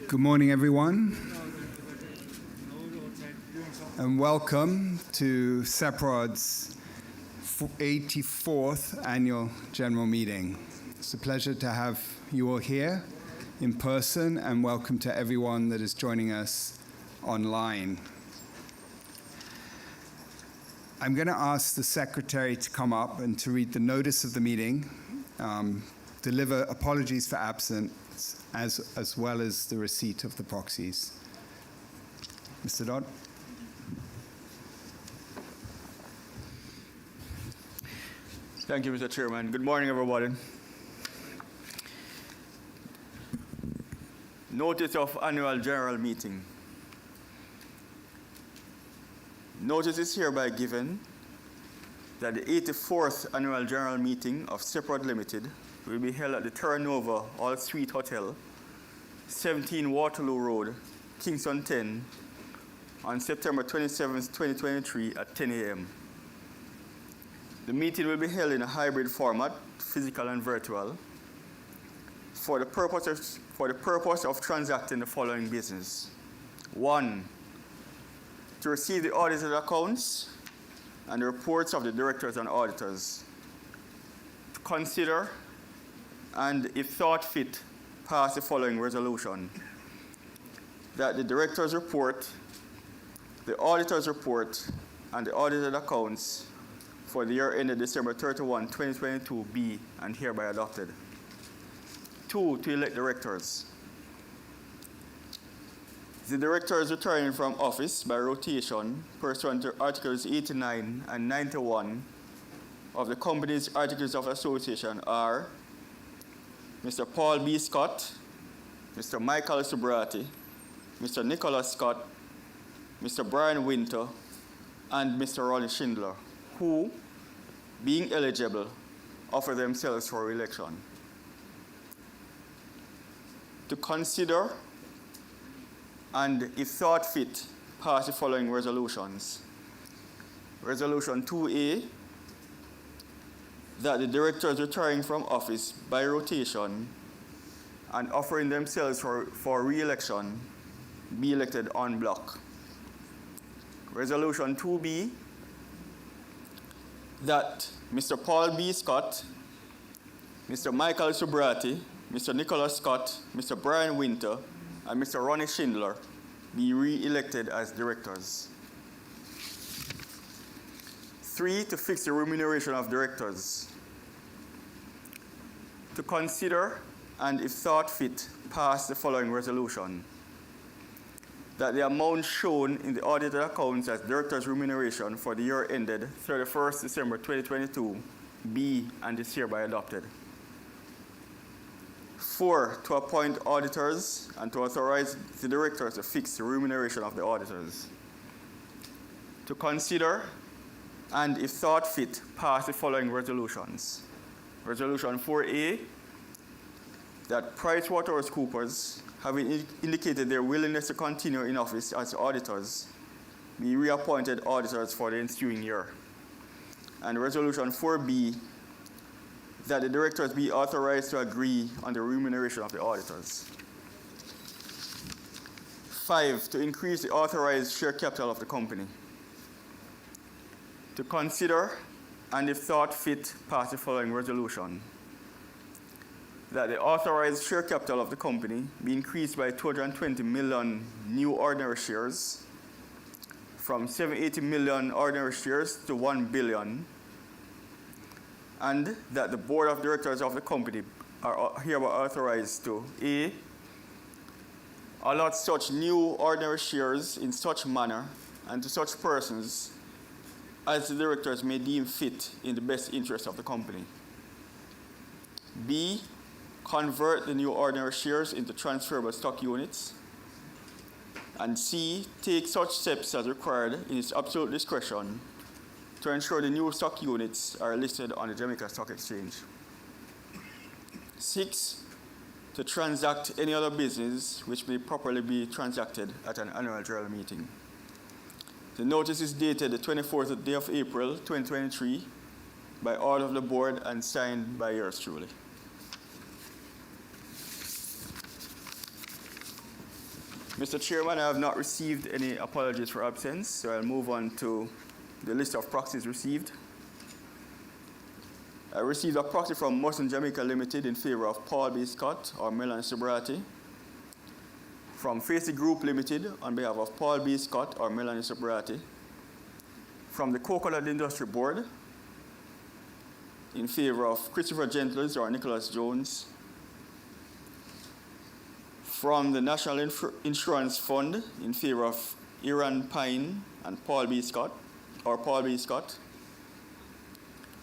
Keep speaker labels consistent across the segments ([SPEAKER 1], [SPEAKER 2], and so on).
[SPEAKER 1] Good morning, everyone, and welcome to CEPROD's 84th Annual General Meeting. It's a pleasure to have you all here in person, and welcome to everyone that is joining us online. I'm going to ask the Secretary to come up and to read the notice of the meeting, deliver apologies for absence, as well as the receipt of the proxies. Mr. Dodd.
[SPEAKER 2] Thank you, Mr. Chairman. Good morning, everybody. Notice of Annual General Meeting. Notice is hereby given that the 84th Annual General Meeting of CEPROD Limited will be held at the Terra Nova All Suite Hotel, 17 Waterloo Road, Kingston 10, on September 27, 2023 at 10 a.m. The meeting will be held in a hybrid format, physical and virtual, for the purpose of transacting the following business. 1, to receive the audited accounts and the reports of the directors and auditors. To consider and, if thought fit, pass the following resolution: that the director's report, the auditor's report, and the audited accounts for the year ended December 31, 2022 be and hereby adopted. 2, to elect directors. The directors retiring from office by rotation pursuant to Articles 89 and 91 of the company's Articles of Association are Mr. Paul B. Scott, Mr. Michael Subrati, Mr. Nicholas Scott, Mr. Brian Winter, and Mr. Ronnie Schindler, who, being eligible, offer themselves for re-election. To consider and, if thought fit, pass the following resolutions. Resolution 2A, that the directors retiring from office by rotation and offering themselves for re-election be elected en bloc. Resolution 2B, that Mr. Paul B. Scott, Mr. Michael Subrati, Mr. Nicholas Scott, Mr. Brian Winter, and Mr. Ronnie Schindler be re-elected as directors. 3, to fix the remuneration of directors. To consider and, if thought fit, pass the following resolution: that the amount shown in the audited accounts as directors' remuneration for the year ended 31st December 2022 be and is hereby adopted. 4, to appoint auditors and to authorize the directors to fix the remuneration of the auditors. To consider and, if thought fit, pass the following resolutions. Resolution 4A, that PricewaterhouseCoopers, having indicated their willingness to continue in office as auditors, be reappointed auditors for the ensuing year. And Resolution 4B, that the directors be authorized to agree on the remuneration of the auditors. 5, to increase the authorized share capital of the company. To consider and, if thought fit, pass the following resolution: that the authorized share capital of the company be increased by 220 million new ordinary shares, from 780 million ordinary shares to 1 billion, and that the board of directors of the company are hereby authorized to A, allot such new ordinary shares in such manner and to such persons as the directors may deem fit in the best interest of the company. B, convert the new ordinary shares into transferable stock units. And C, take such steps as required in its absolute discretion to ensure the new stock units are listed on the Jamaica Stock Exchange. 6, to transact any other business which may properly be transacted at an annual general meeting. The notice is dated the 24th day of April 2023 by order of the board and signed by yours truly. Mr. Chairman, I have not received any apologies for absence, so I'll move on to the list of proxies received. I received a proxy from Muslim Jamaica Limited in favor of Paul B. Scott or Melanie Sobrati. From Facey Group Limited on behalf of Paul B. Scott or Melanie Sobrati. From the Coconut Industry Board in favor of Christopher Gentles or Nicholas Jones. From the National Insurance Fund in favor of Iran Pine and Paul B. Scott or Paul B. Scott.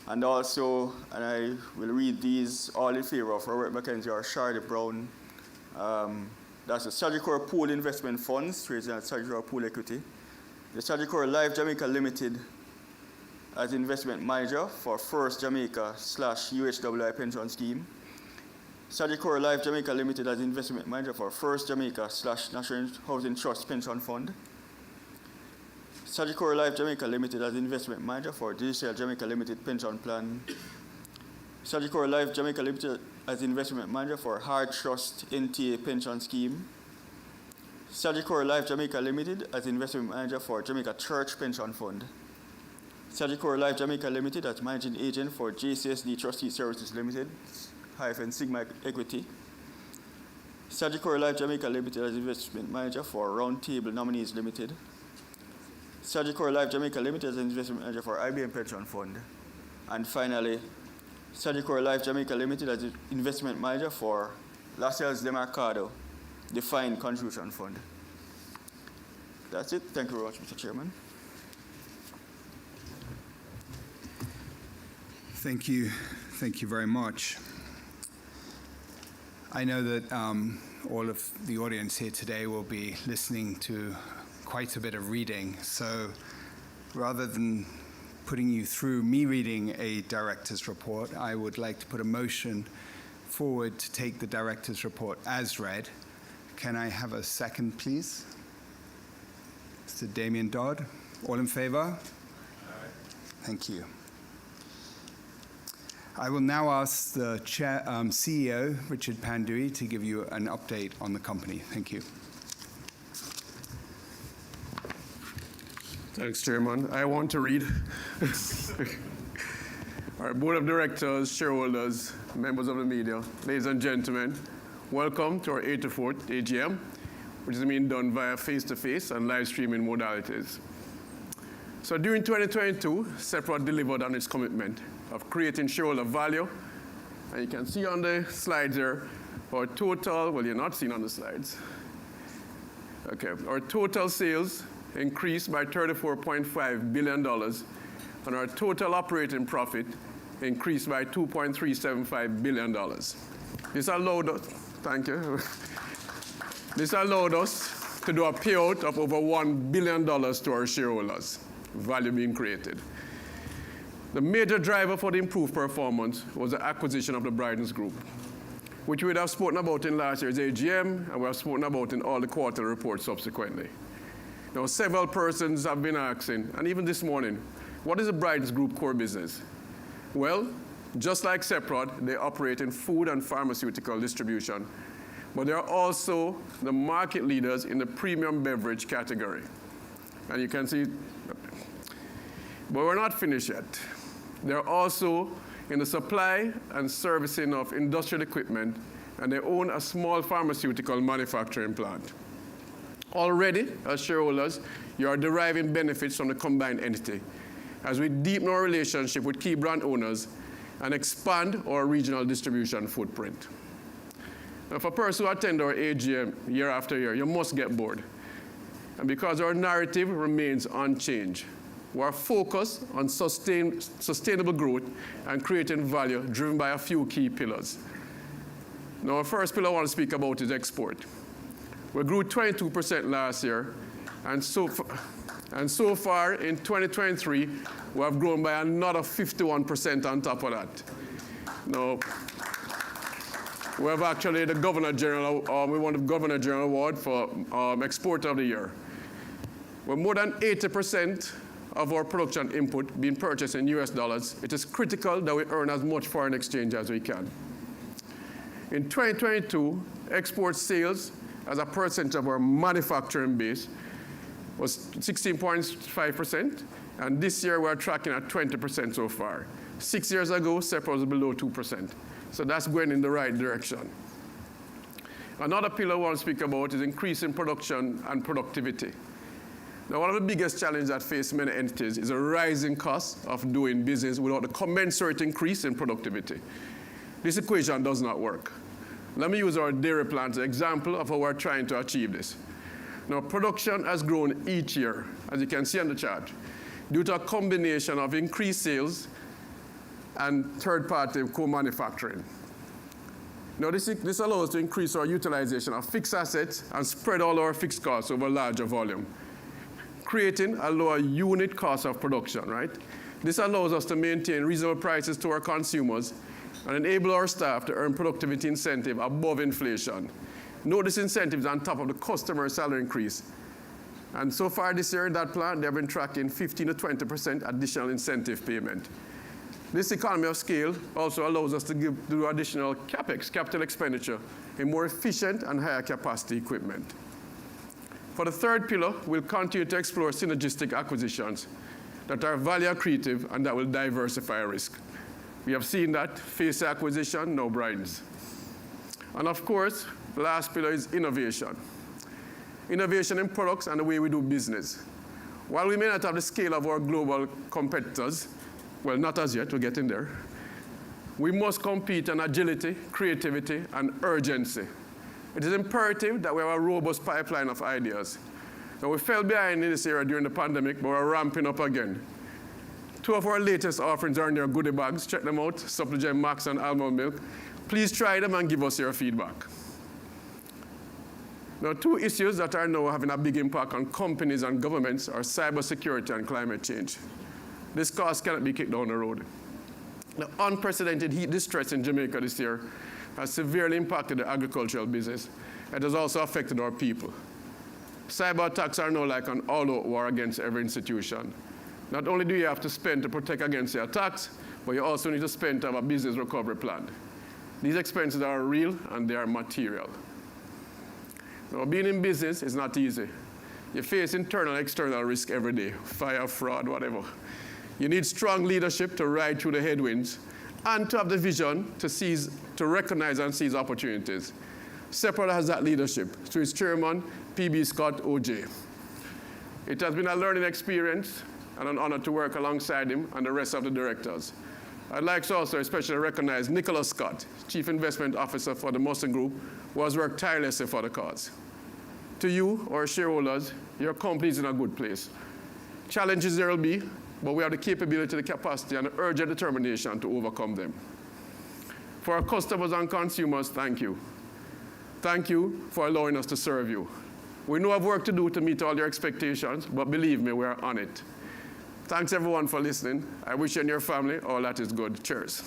[SPEAKER 2] And also, and I will read these all in favor of Robert McKenzie or Shardy Brown. That's the Sagicor Pool Investment Funds, trading at Sagicor Pool Equity. The Sagicor Life Jamaica Limited as investment manager for First Jamaica / UHWI Pension Scheme. Sagicor Life Jamaica Limited as investment manager for First Jamaica / National Housing Trust Pension Fund. Sagicor Life Jamaica Limited as investment manager for Digital Jamaica Limited Pension Plan. Sagicor Life Jamaica Limited as investment manager for Hard Trust NTA Pension Scheme. Sagicor Life Jamaica Limited as investment manager for Jamaica Church Pension Fund. Sagicor Life Jamaica Limited as managing agent for JCSD Trustee Services Limited / Sigma Equity. Sagicor Life Jamaica Limited as investment manager for Round Table Nominees Limited. Sagicor Life Jamaica Limited as investment manager for IBM Pension Fund. And finally, Sagicor Life Jamaica Limited as investment manager for Lascelles Demarcado Defined Contribution Fund. That's it. Thank you very much, Mr. Chairman.
[SPEAKER 1] Thank you. Thank you very much. I know that all of the audience here today will be listening to quite a bit of reading, so rather than putting you through me reading a director's report, I would like to put a motion forward to take the director's report as read. Can I have a second, please? Mr. Damien Dodd. All in favor? Aye. Thank you. I will now ask the CEO, Richard Pandui, to give you an update on the company. Thank you.
[SPEAKER 3] Thanks, Chairman. I want to read. Our Board of Directors, shareholders, members of the media, ladies and gentlemen, welcome to our 84th AGM, which is being done via face-to-face and live streaming modalities. So during 2022, Seprat delivered on its commitment of creating shareholder value. And you can see on the slides here, our total, well, you're not seeing on the slides. Okay, our total sales increased by $34.5 billion, and our total operating profit increased by $2.375 billion. This allowed us, thank you. This allowed us to do a payout of over $1 billion to our shareholders, value being created. The major driver for the improved performance was the acquisition of the Bridens Group, which we would have spoken about in last year's AGM, and we have spoken about in all the quarter reports subsequently. Now, several persons have been asking, and even this morning, what is the Bridens Group core business? Well, just like Seprat, they operate in food and pharmaceutical distribution, but they are also the market leaders in the premium beverage category. And you can see, but we're not finished yet. They're also in the supply and servicing of industrial equipment, and they own a small pharmaceutical manufacturing plant. Already, as shareholders, you are deriving benefits from the combined entity as we deepen our relationship with key brand owners and expand our regional distribution footprint. Now, for persons who attend our AGM year after year, you must get bored. And because our narrative remains unchanged, we are focused on sustainable growth and creating value driven by a few key pillars. Now, our first pillar I want to speak about is export. We grew 22% last year, and so far in 2023, we have grown by another 51% on top of that. Now, we have actually the Governor General, we won the Governor General Award for Exporter of the Year. With more than 80% of our production input being purchased in US dollars, it is critical that we earn as much foreign exchange as we can. In 2022, export sales as a percentage of our manufacturing base was 16.5%, and this year we're tracking at 20% so far. 6 years ago, SEPRA was below 2%. So that's going in the right direction. Another pillar I want to speak about is increasing production and productivity. Now, one of the biggest challenges that face many entities is a rising cost of doing business without a commensurate increase in productivity. This equation does not work. Let me use our dairy plant as an example of how we're trying to achieve this. Now, production has grown each year, as you can see on the chart, due to a combination of increased sales and third-party co-manufacturing. Now, this allows us to increase our utilization of fixed assets and spread all our fixed costs over a larger volume, creating a lower unit cost of production, right? This allows us to maintain reasonable prices to our consumers and enable our staff to earn productivity incentive above inflation. Note this incentive is on top of the customer salary increase. And so far this year in that plant, they've been tracking 15 to 20% additional incentive payment. This economy of scale also allows us to do additional CapEx, capital expenditure, in more efficient and higher capacity equipment. For the third pillar, we'll continue to explore synergistic acquisitions that are value accretive and that will diversify risk. We have seen that, face acquisition, no brines. And of course, the last pillar is innovation. Innovation in products and the way we do business. While we may not have the scale of our global competitors, well, not as yet, we're getting there, we must compete on agility, creativity, and urgency. It is imperative that we have a robust pipeline of ideas. Now, we fell behind in this area during the pandemic, but we're ramping up again. 2 of our latest offerings are in their goodie bags. Check them out, Supplegem Max and Almond Milk. Please try them and give us your feedback. Now, 2 issues that are now having a big impact on companies and governments are cybersecurity and climate change. This cost cannot be kicked down the road. The unprecedented heat distress in Jamaica this year has severely impacted the agricultural business. It has also affected our people. Cyber attacks are now like an all-out war against every institution. Not only do you have to spend to protect against the attacks, but you also need to spend to have a business recovery plan. These expenses are real and they are material. Now, being in business is not easy. You face internal and external risk every day, fire, fraud, whatever. You need strong leadership to ride through the headwinds and to have the vision to recognize and seize opportunities. SEPRA has that leadership through its chairman, P.B. Scott, OJ. It has been a learning experience and an honor to work alongside him and the rest of the directors. I'd like to also especially recognize Nicholas Scott, Chief Investment Officer for the Mustang Group, who has worked tirelessly for the cause. To you, our shareholders, your company is in a good place. Challenges there will be, but we have the capability, the capacity, and the urgent determination to overcome them. For our customers and consumers, thank you. Thank you for allowing us to serve you. We know we have work to do to meet all your expectations, but believe me, we are on it. Thanks, everyone, for listening. I wish you and your family all that is good. Cheers.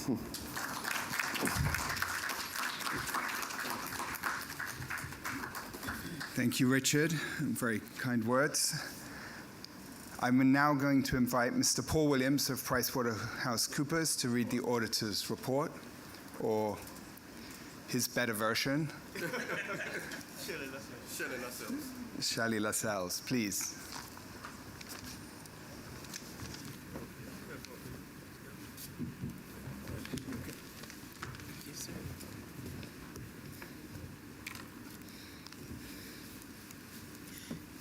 [SPEAKER 1] Thank you, Richard. Very kind words. I'm now going to invite Mr. Paul Williams of PricewaterhouseCoopers to read the auditor's report, or his better version. Shelley Lascelles, please.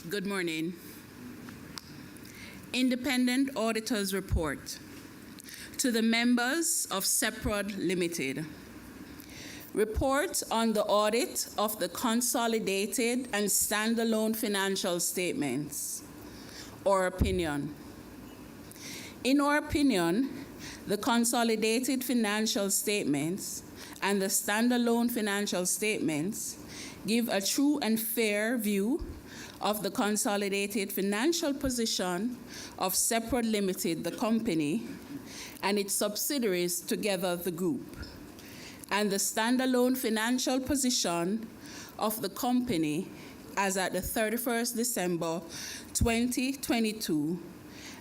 [SPEAKER 4] Good morning. Independent Auditor's Report. To the members of SEPROD Limited. Report on the audit of the consolidated and standalone financial statements. Our opinion. In our opinion, the consolidated financial statements and the standalone financial statements give a true and fair view of the consolidated financial position of SEPROD Limited, the company, and its subsidiaries together, the group, and the standalone financial position of the company as at the 31st December 2022,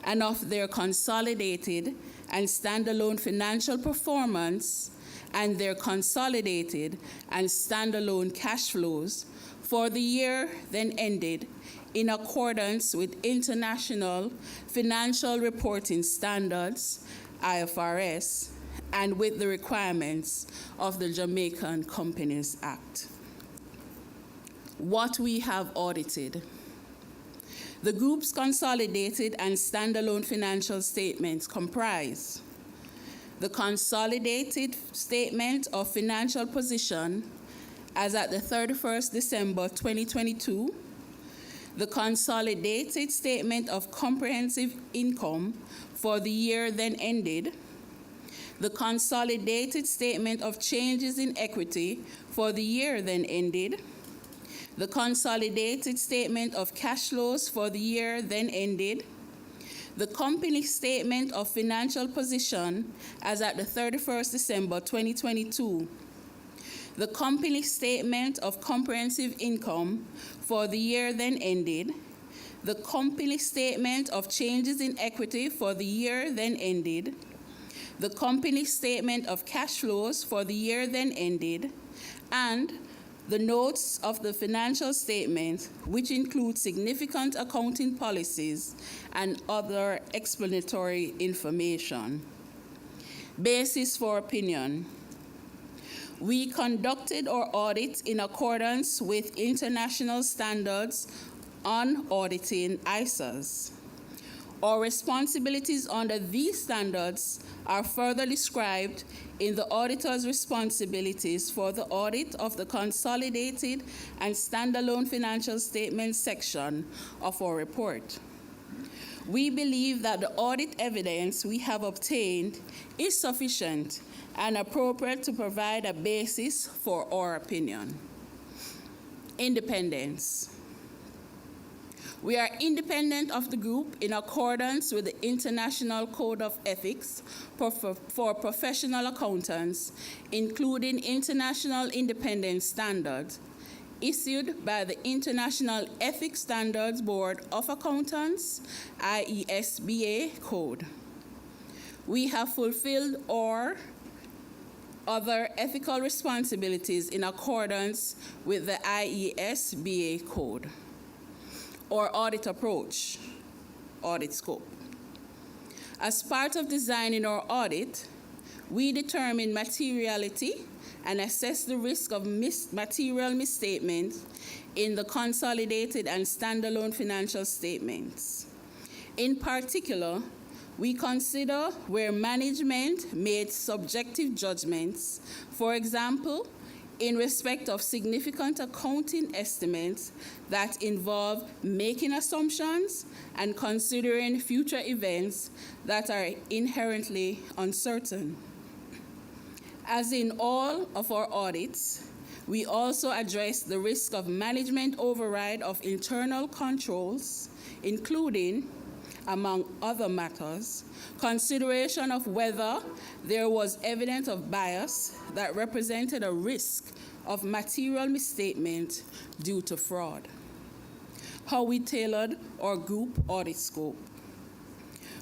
[SPEAKER 4] and of their consolidated and standalone financial performance and their consolidated and standalone cash flows for the year then ended in accordance with International Financial Reporting Standards, IFRS, and with the requirements of the Jamaican Companies Act. What we have audited. The group's consolidated and standalone financial statements comprise the consolidated statement of financial position as at the 31st December 2022, the consolidated statement of comprehensive income for the year then ended, the consolidated statement of changes in equity for the year then ended, the consolidated statement of cash flows for the year then ended, the company statement of financial position as at the 31st December 2022, the company statement of comprehensive income for the year then ended, the company statement of changes in equity for the year then ended, the company statement of cash flows for the year then ended, and the notes of the financial statement, which include significant accounting policies and other explanatory information. Basis for opinion. We conducted our audit in accordance with international standards on auditing ISAs. Our responsibilities under these standards are further described in the auditor's responsibilities for the audit of the consolidated and standalone financial statements section of our report. We believe that the audit evidence we have obtained is sufficient and appropriate to provide a basis for our opinion. Independence. We are independent of the group in accordance with the International Code of Ethics for Professional Accountants, including International Independence Standards, issued by the International Ethics Standards Board of Accountants, IESBA Code. We have fulfilled our other ethical responsibilities in accordance with the IESBA Code. Or audit approach, audit scope. As part of designing our audit, we determine materiality and assess the risk of material misstatement in the consolidated and standalone financial statements. In particular, we consider where management made subjective judgments, for example, in respect of significant accounting estimates that involve making assumptions and considering future events that are inherently uncertain. As in all of our audits, we also address the risk of management override of internal controls, including, among other matters, consideration of whether there was evidence of bias that represented a risk of material misstatement due to fraud. How we tailored our group audit scope.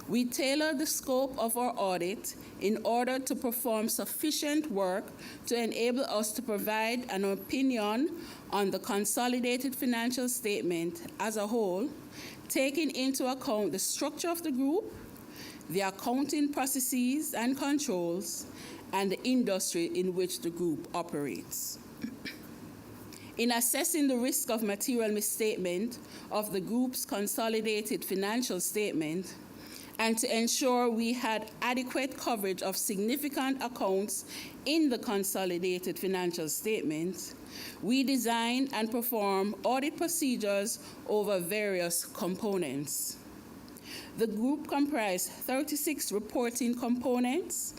[SPEAKER 4] We tailored the scope of our audit in order to perform sufficient work to enable us to provide an opinion on the consolidated financial statement as a whole, taking into account the structure of the group, the accounting processes and controls, and the industry in which the group operates. In assessing the risk of material misstatement of the group's consolidated financial statement, and to ensure we had adequate coverage of significant accounts in the consolidated financial statements, we design and perform audit procedures over various components. The group comprised 36 reporting components,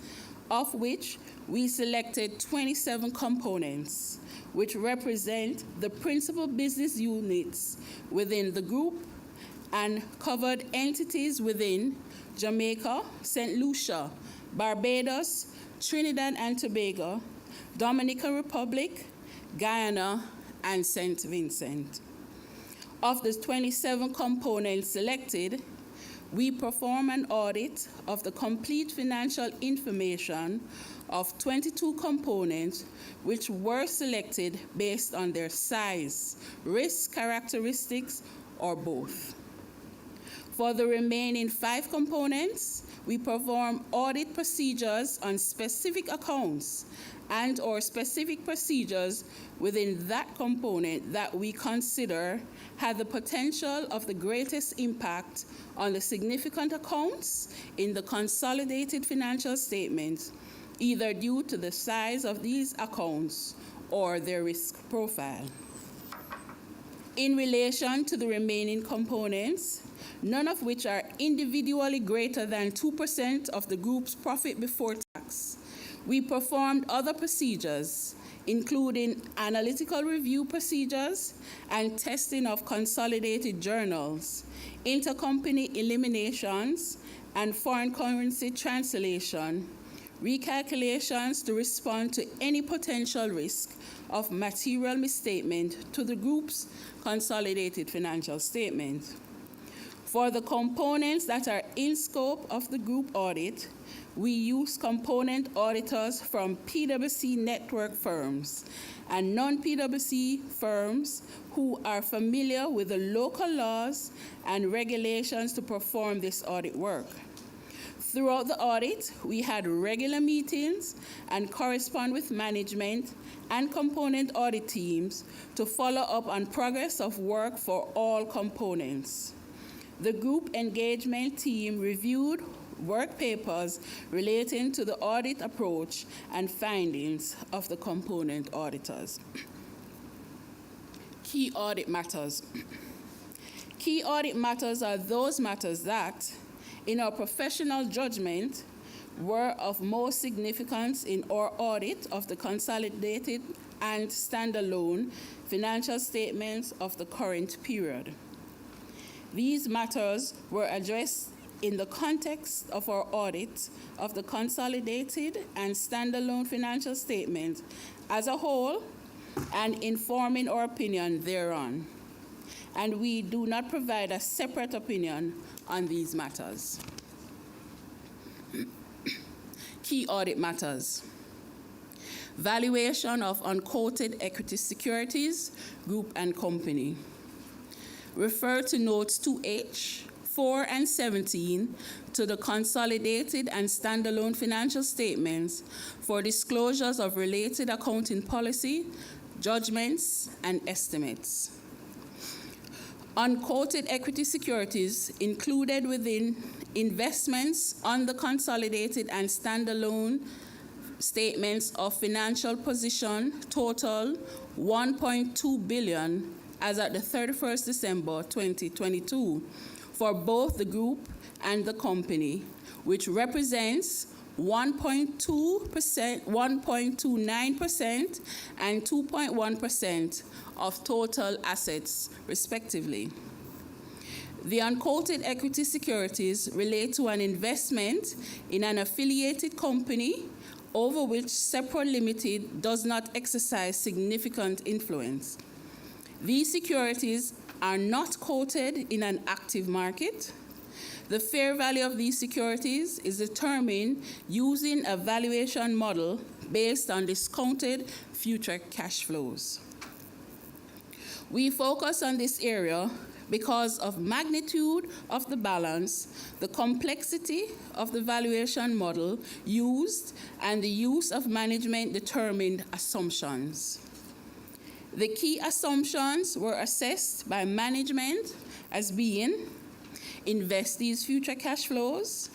[SPEAKER 4] of which we selected 27 components, which represent the principal business units within the group and covered entities within Jamaica, St. Lucia, Barbados, Trinidad and Tobago, Dominican Republic, Guyana, and St. Vincent. Of the 27 components selected, we perform an audit of the complete financial information of 22 components which were selected based on their size, risk characteristics, or both. For the remaining 5 components, we perform audit procedures on specific accounts and/or specific procedures within that component that we consider had the potential of the greatest impact on the significant accounts in the consolidated financial statements, either due to the size of these accounts or their risk profile. In relation to the remaining components, none of which are individually greater than 2% of the group's profit before tax, we performed other procedures, including analytical review procedures and testing of consolidated journals, intercompany eliminations, and foreign currency translation, recalculations to respond to any potential risk of material misstatement to the group's consolidated financial statement. For the components that are in scope of the group audit, we use component auditors from PwC network firms and non-PwC firms who are familiar with the local laws and regulations to perform this audit work. Throughout the audit, we had regular meetings and correspond with management and component audit teams to follow up on progress of work for all components. The group engagement team reviewed work papers relating to the audit approach and findings of the component auditors. Key audit matters. Key audit matters are those matters that, in our professional judgment, were of most significance in our audit of the consolidated and standalone financial statements of the current period. These matters were addressed in the context of our audit of the consolidated and standalone financial statements as a whole and informing our opinion thereon. And we do not provide a separate opinion on these matters. Key audit matters. Valuation of unquoted equity securities, group and company. Refer to notes 2H, 4 and 17 to the consolidated and standalone financial statements for disclosures of related accounting policy, judgments, and estimates. Unquoted equity securities included within investments on the consolidated and standalone statements of financial position total $1.2 billion as at the 31st December 2022 for both the group and the company, which represents 1.2%, 1.29% and 2.1% of total assets, respectively. The unquoted equity securities relate to an investment in an affiliated company over which Sepro Limited does not exercise significant influence. These securities are not quoted in an active market. The fair value of these securities is determined using a valuation model based on discounted future cash flows. We focus on this area because of magnitude of the balance, the complexity of the valuation model used, and the use of management-determined assumptions. The key assumptions were assessed by management as being investees' future cash flows,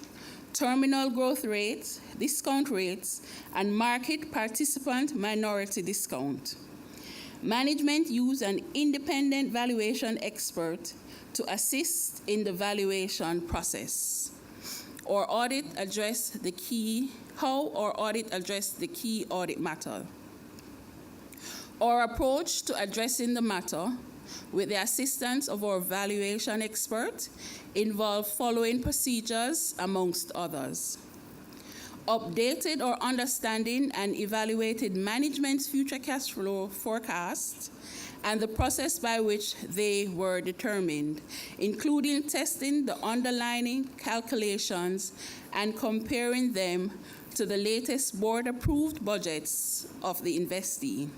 [SPEAKER 4] terminal growth rates, discount rates, and market participant minority discount. Management used an independent valuation expert to assist in the valuation process. How our audit addressed the key audit matter. Our approach to addressing the matter with the assistance of our valuation expert involved following procedures amongst others. Updated our understanding and evaluated management's future cash flow forecasts and the process by which they were determined, including testing the underlying calculations and comparing them to the latest board-approved budgets of the investee.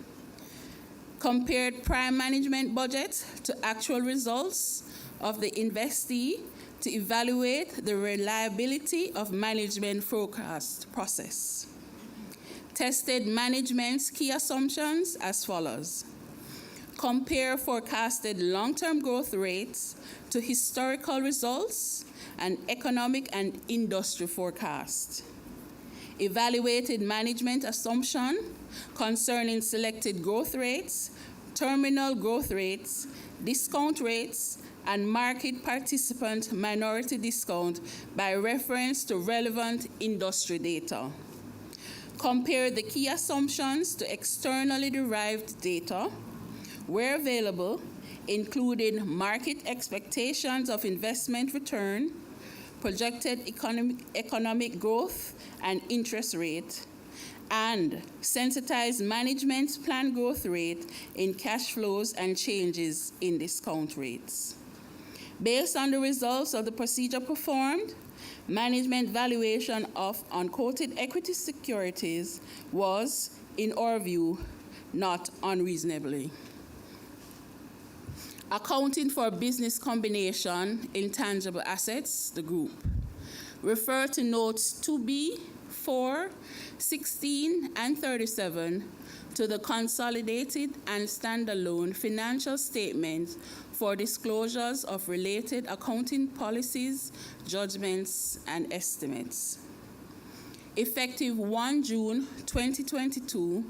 [SPEAKER 4] Compared prime management budget to actual results of the investee to evaluate the reliability of management forecast process. Tested management's key assumptions as follows. Compare forecasted long-term growth rates to historical results and economic and industry forecasts. Evaluated management assumption concerning selected growth rates, terminal growth rates, discount rates, and market participant minority discount by reference to relevant industry data. Compare the key assumptions to externally derived data, where available, including market expectations of investment return, projected economic growth and interest rate, and sensitize management's planned growth rate in cash flows and changes in discount rates. Based on the results of the procedure performed, management valuation of unquoted equity securities was, in our view, not unreasonably. Accounting for business combination intangible assets, the group. Refer to notes 2B, 4, 16, and 37 to the consolidated and standalone financial statements for disclosures of related accounting policies, judgments, and estimates. Effective 1 June 2022,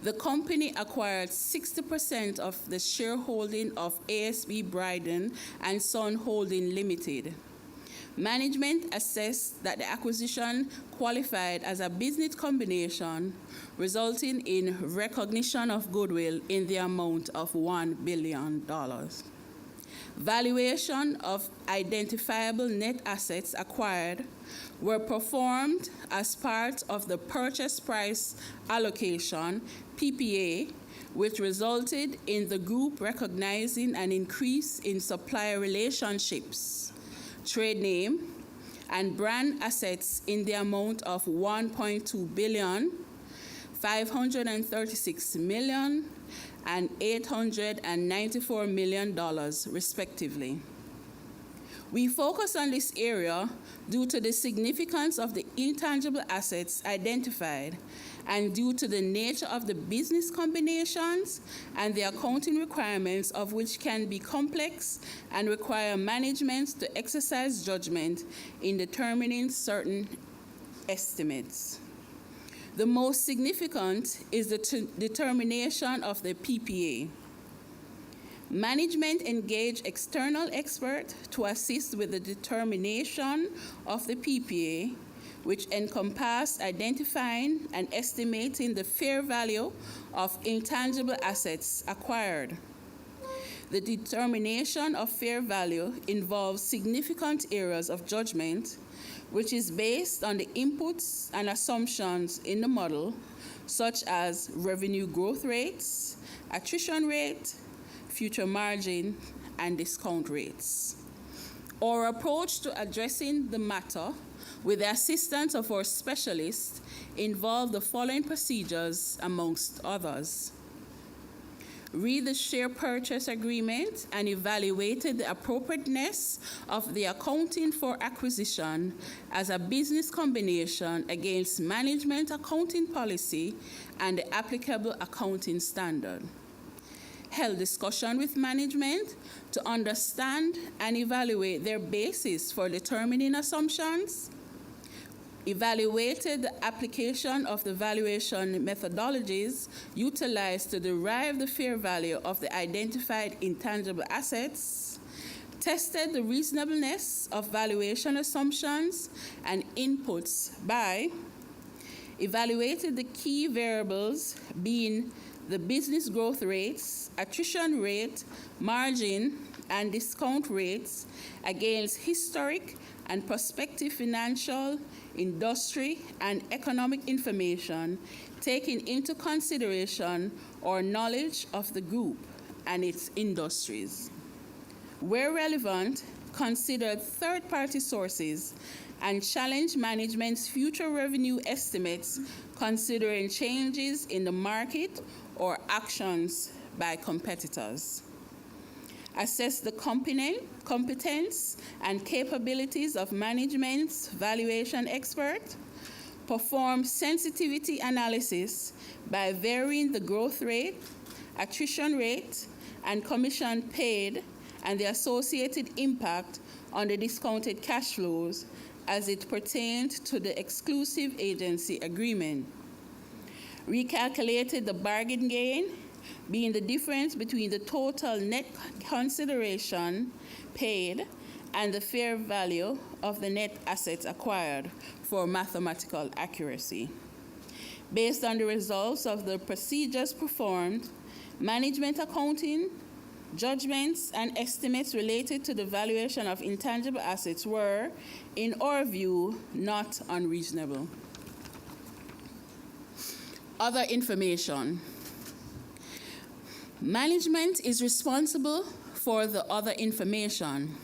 [SPEAKER 4] the company acquired 60% of the shareholding of ASB Bryden and Son Holding Limited. Management assessed that the acquisition qualified as a business combination, resulting in recognition of goodwill in the amount of $1 billion. Valuation of identifiable net assets acquired were performed as part of the purchase price allocation, PPA, which resulted in the group recognizing an increase in supplier relationships, trade name, and brand assets in the amount of $1.2 billion, $536 million, and $894 million, respectively. We focus on this area due to the significance of the intangible assets identified and due to the nature of the business combinations and the accounting requirements of which can be complex and require management to exercise judgment in determining certain estimates. The most significant is the determination of the PPA. Management engaged external experts to assist with the determination of the PPA, which encompassed identifying and estimating the fair value of intangible assets acquired. The determination of fair value involves significant areas of judgment, which is based on the inputs and assumptions in the model, such as revenue growth rates, attrition rate, future margin, and discount rates. Our approach to addressing the matter with the assistance of our specialists involved the following procedures, amongst others. Read the share purchase agreement and evaluated the appropriateness of the accounting for acquisition as a business combination against management accounting policy and the applicable accounting standard. Held discussion with management to understand and evaluate their basis for determining assumptions. Evaluated the application of the valuation methodologies utilized to derive the fair value of the identified intangible assets. Tested the reasonableness of valuation assumptions and inputs by evaluated the key variables being the business growth rates, attrition rate, margin, and discount rates against historic and prospective financial, industry, and economic information, taking into consideration our knowledge of the group and its industries. Where relevant, consider third-party sources and challenge management's future revenue estimates considering changes in the market or actions by competitors. Assess the competence and capabilities of management's valuation expert. Perform sensitivity analysis by varying the growth rate, attrition rate, and commission paid and the associated impact on the discounted cash flows as it pertained to the exclusive agency agreement. Recalculated the bargain gain, being the difference between the total net consideration paid and the fair value of the net assets acquired for mathematical accuracy. Based on the results of the procedures performed, management accounting, judgments, and estimates related to the valuation of intangible assets were, in our view, not unreasonable. Other information. Management is responsible for the other information.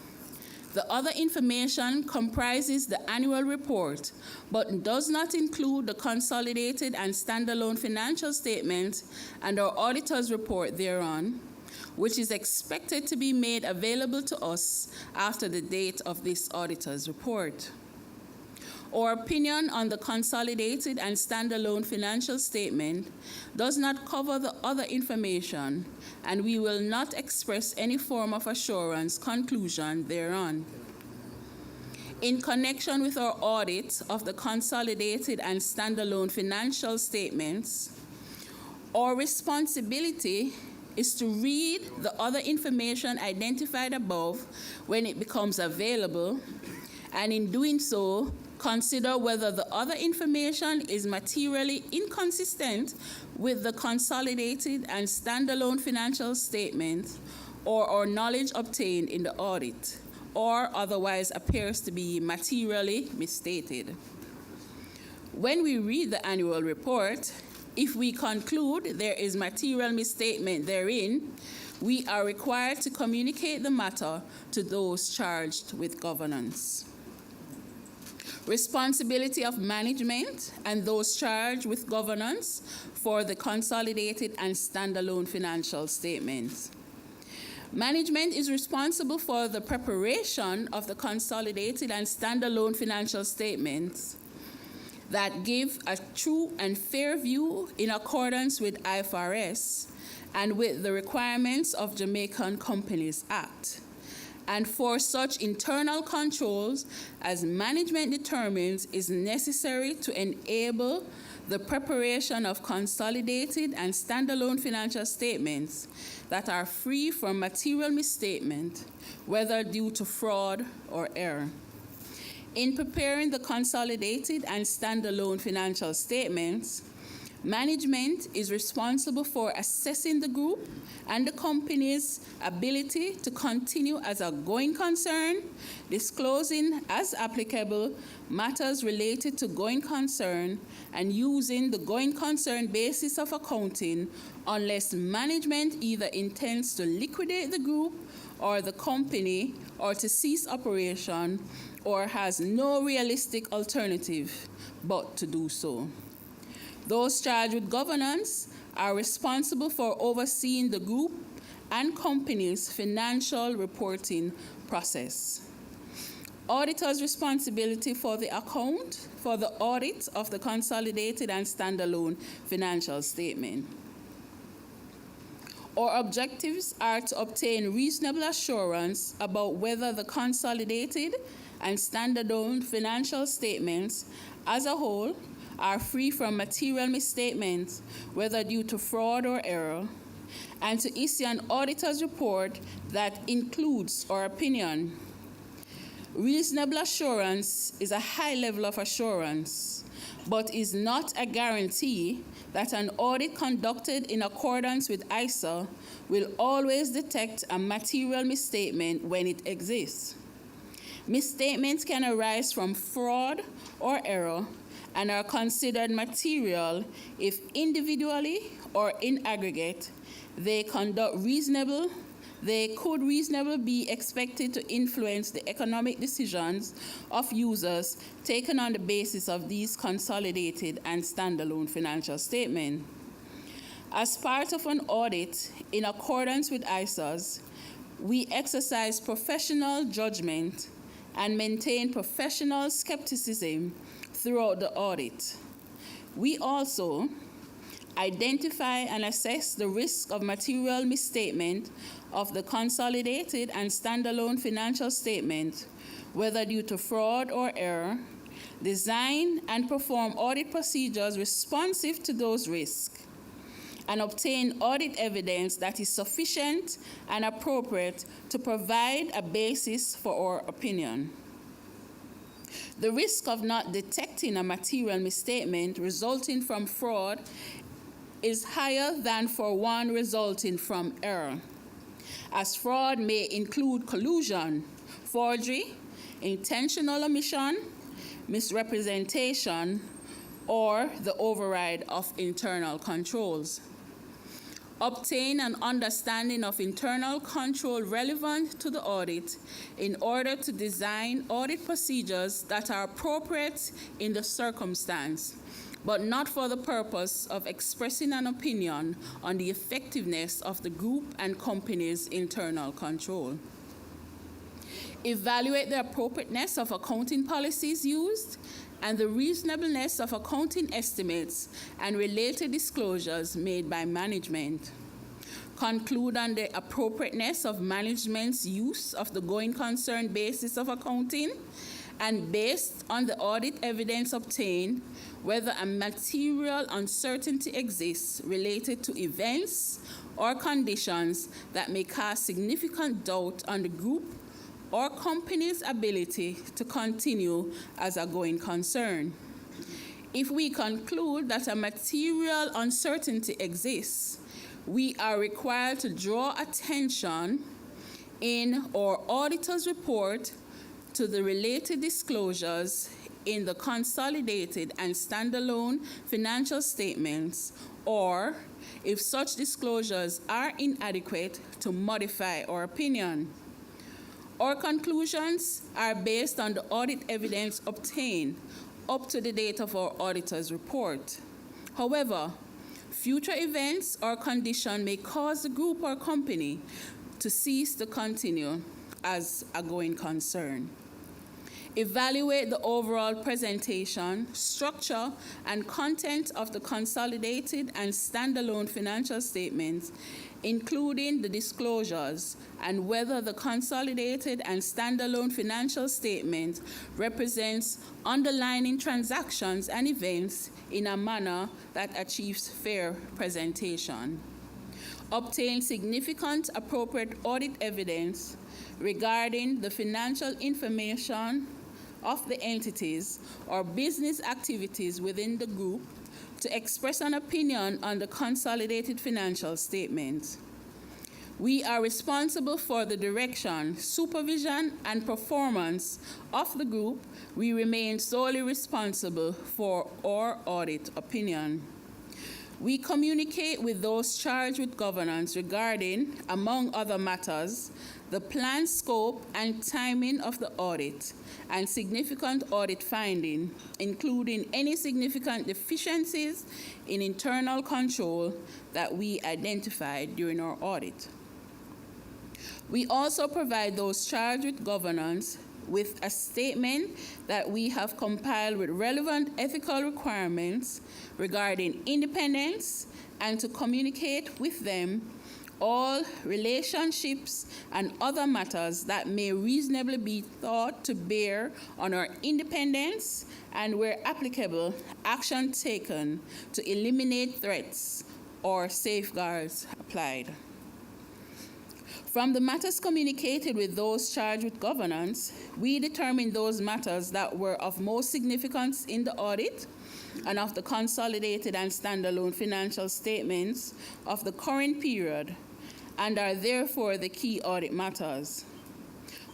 [SPEAKER 4] The other information comprises the annual report, but does not include the consolidated and standalone financial statements and our auditor's report thereon, which is expected to be made available to us after the date of this auditor's report. Our opinion on the consolidated and standalone financial statement does not cover the other information, and we will not express any form of assurance conclusion thereon. In connection with our audit of the consolidated and standalone financial statements, our responsibility is to read the other information identified above when it becomes available, and in doing so, consider whether the other information is materially inconsistent with the consolidated and standalone financial statements or our knowledge obtained in the audit, or otherwise appears to be materially misstated. When we read the annual report, if we conclude there is material misstatement therein, we are required to communicate the matter to those charged with governance. Responsibility of management and those charged with governance for the consolidated and standalone financial statements. Management is responsible for the preparation of the consolidated and standalone financial statements that give a true and fair view in accordance with IFRS and with the requirements of Jamaican Companies Act, and for such internal controls as management determines is necessary to enable the preparation of consolidated and standalone financial statements that are free from material misstatement, whether due to fraud or error. In preparing the consolidated and standalone financial statements, management is responsible for assessing the group and the company's ability to continue as a going concern, disclosing as applicable matters related to going concern, and using the going concern basis of accounting unless management either intends to liquidate the group or the company or to cease operation or has no realistic alternative but to do so. Those charged with governance are responsible for overseeing the group and company's financial reporting process. Auditor's responsibility for the account for the audit of the consolidated and standalone financial statement. Our objectives are to obtain reasonable assurance about whether the consolidated and standalone financial statements as a whole are free from material misstatements, whether due to fraud or error, and to issue an auditor's report that includes our opinion. Reasonable assurance is a high level of assurance, but is not a guarantee that an audit conducted in accordance with ISA will always detect a material misstatement when it exists. Misstatements can arise from fraud or error and are considered material if individually or in aggregate they could reasonably be expected to influence the economic decisions of users taken on the basis of these consolidated and standalone financial statements. As part of an audit in accordance with ISOs, we exercise professional judgment and maintain professional skepticism throughout the audit. We also identify and assess the risk of material misstatement of the consolidated and standalone financial statement, whether due to fraud or error, design and perform audit procedures responsive to those risks, and obtain audit evidence that is sufficient and appropriate to provide a basis for our opinion. The risk of not detecting a material misstatement resulting from fraud is higher than for one resulting from error, as fraud may include collusion, forgery, intentional omission, misrepresentation, or the override of internal controls. Obtain an understanding of internal control relevant to the audit in order to design audit procedures that are appropriate in the circumstance, but not for the purpose of expressing an opinion on the effectiveness of the group and company's internal control. Evaluate the appropriateness of accounting policies used and the reasonableness of accounting estimates and related disclosures made by management. Conclude on the appropriateness of management's use of the going concern basis of accounting, and based on the audit evidence obtained, whether a material uncertainty exists related to events or conditions that may cast significant doubt on the group or company's ability to continue as a going concern. If we conclude that a material uncertainty exists, we are required to draw attention in our auditor's report to the related disclosures in the consolidated and standalone financial statements, or if such disclosures are inadequate, to modify our opinion. Our conclusions are based on the audit evidence obtained up to the date of our auditor's report. However, future events or conditions may cause the group or company to cease to continue as a going concern. Evaluate the overall presentation, structure, and content of the consolidated and standalone financial statements, including the disclosures, and whether the consolidated and standalone financial statement represents underlying transactions and events in a manner that achieves fair presentation. Obtain significant appropriate audit evidence regarding the financial information of the entities or business activities within the group to express an opinion on the consolidated financial statements. We are responsible for the direction, supervision, and performance of the group. We remain solely responsible for our audit opinion. We communicate with those charged with governance regarding, among other matters, the planned scope and timing of the audit and significant audit finding, including any significant deficiencies in internal control that we identified during our audit. We also provide those charged with governance with a statement that we have compiled with relevant ethical requirements regarding independence, and to communicate with them all relationships and other matters that may reasonably be thought to bear on our independence, and where applicable, action taken to eliminate threats or safeguards applied. From the matters communicated with those charged with governance, we determined those matters that were of most significance in the audit and of the consolidated and standalone financial statements of the current period, and are therefore the key audit matters.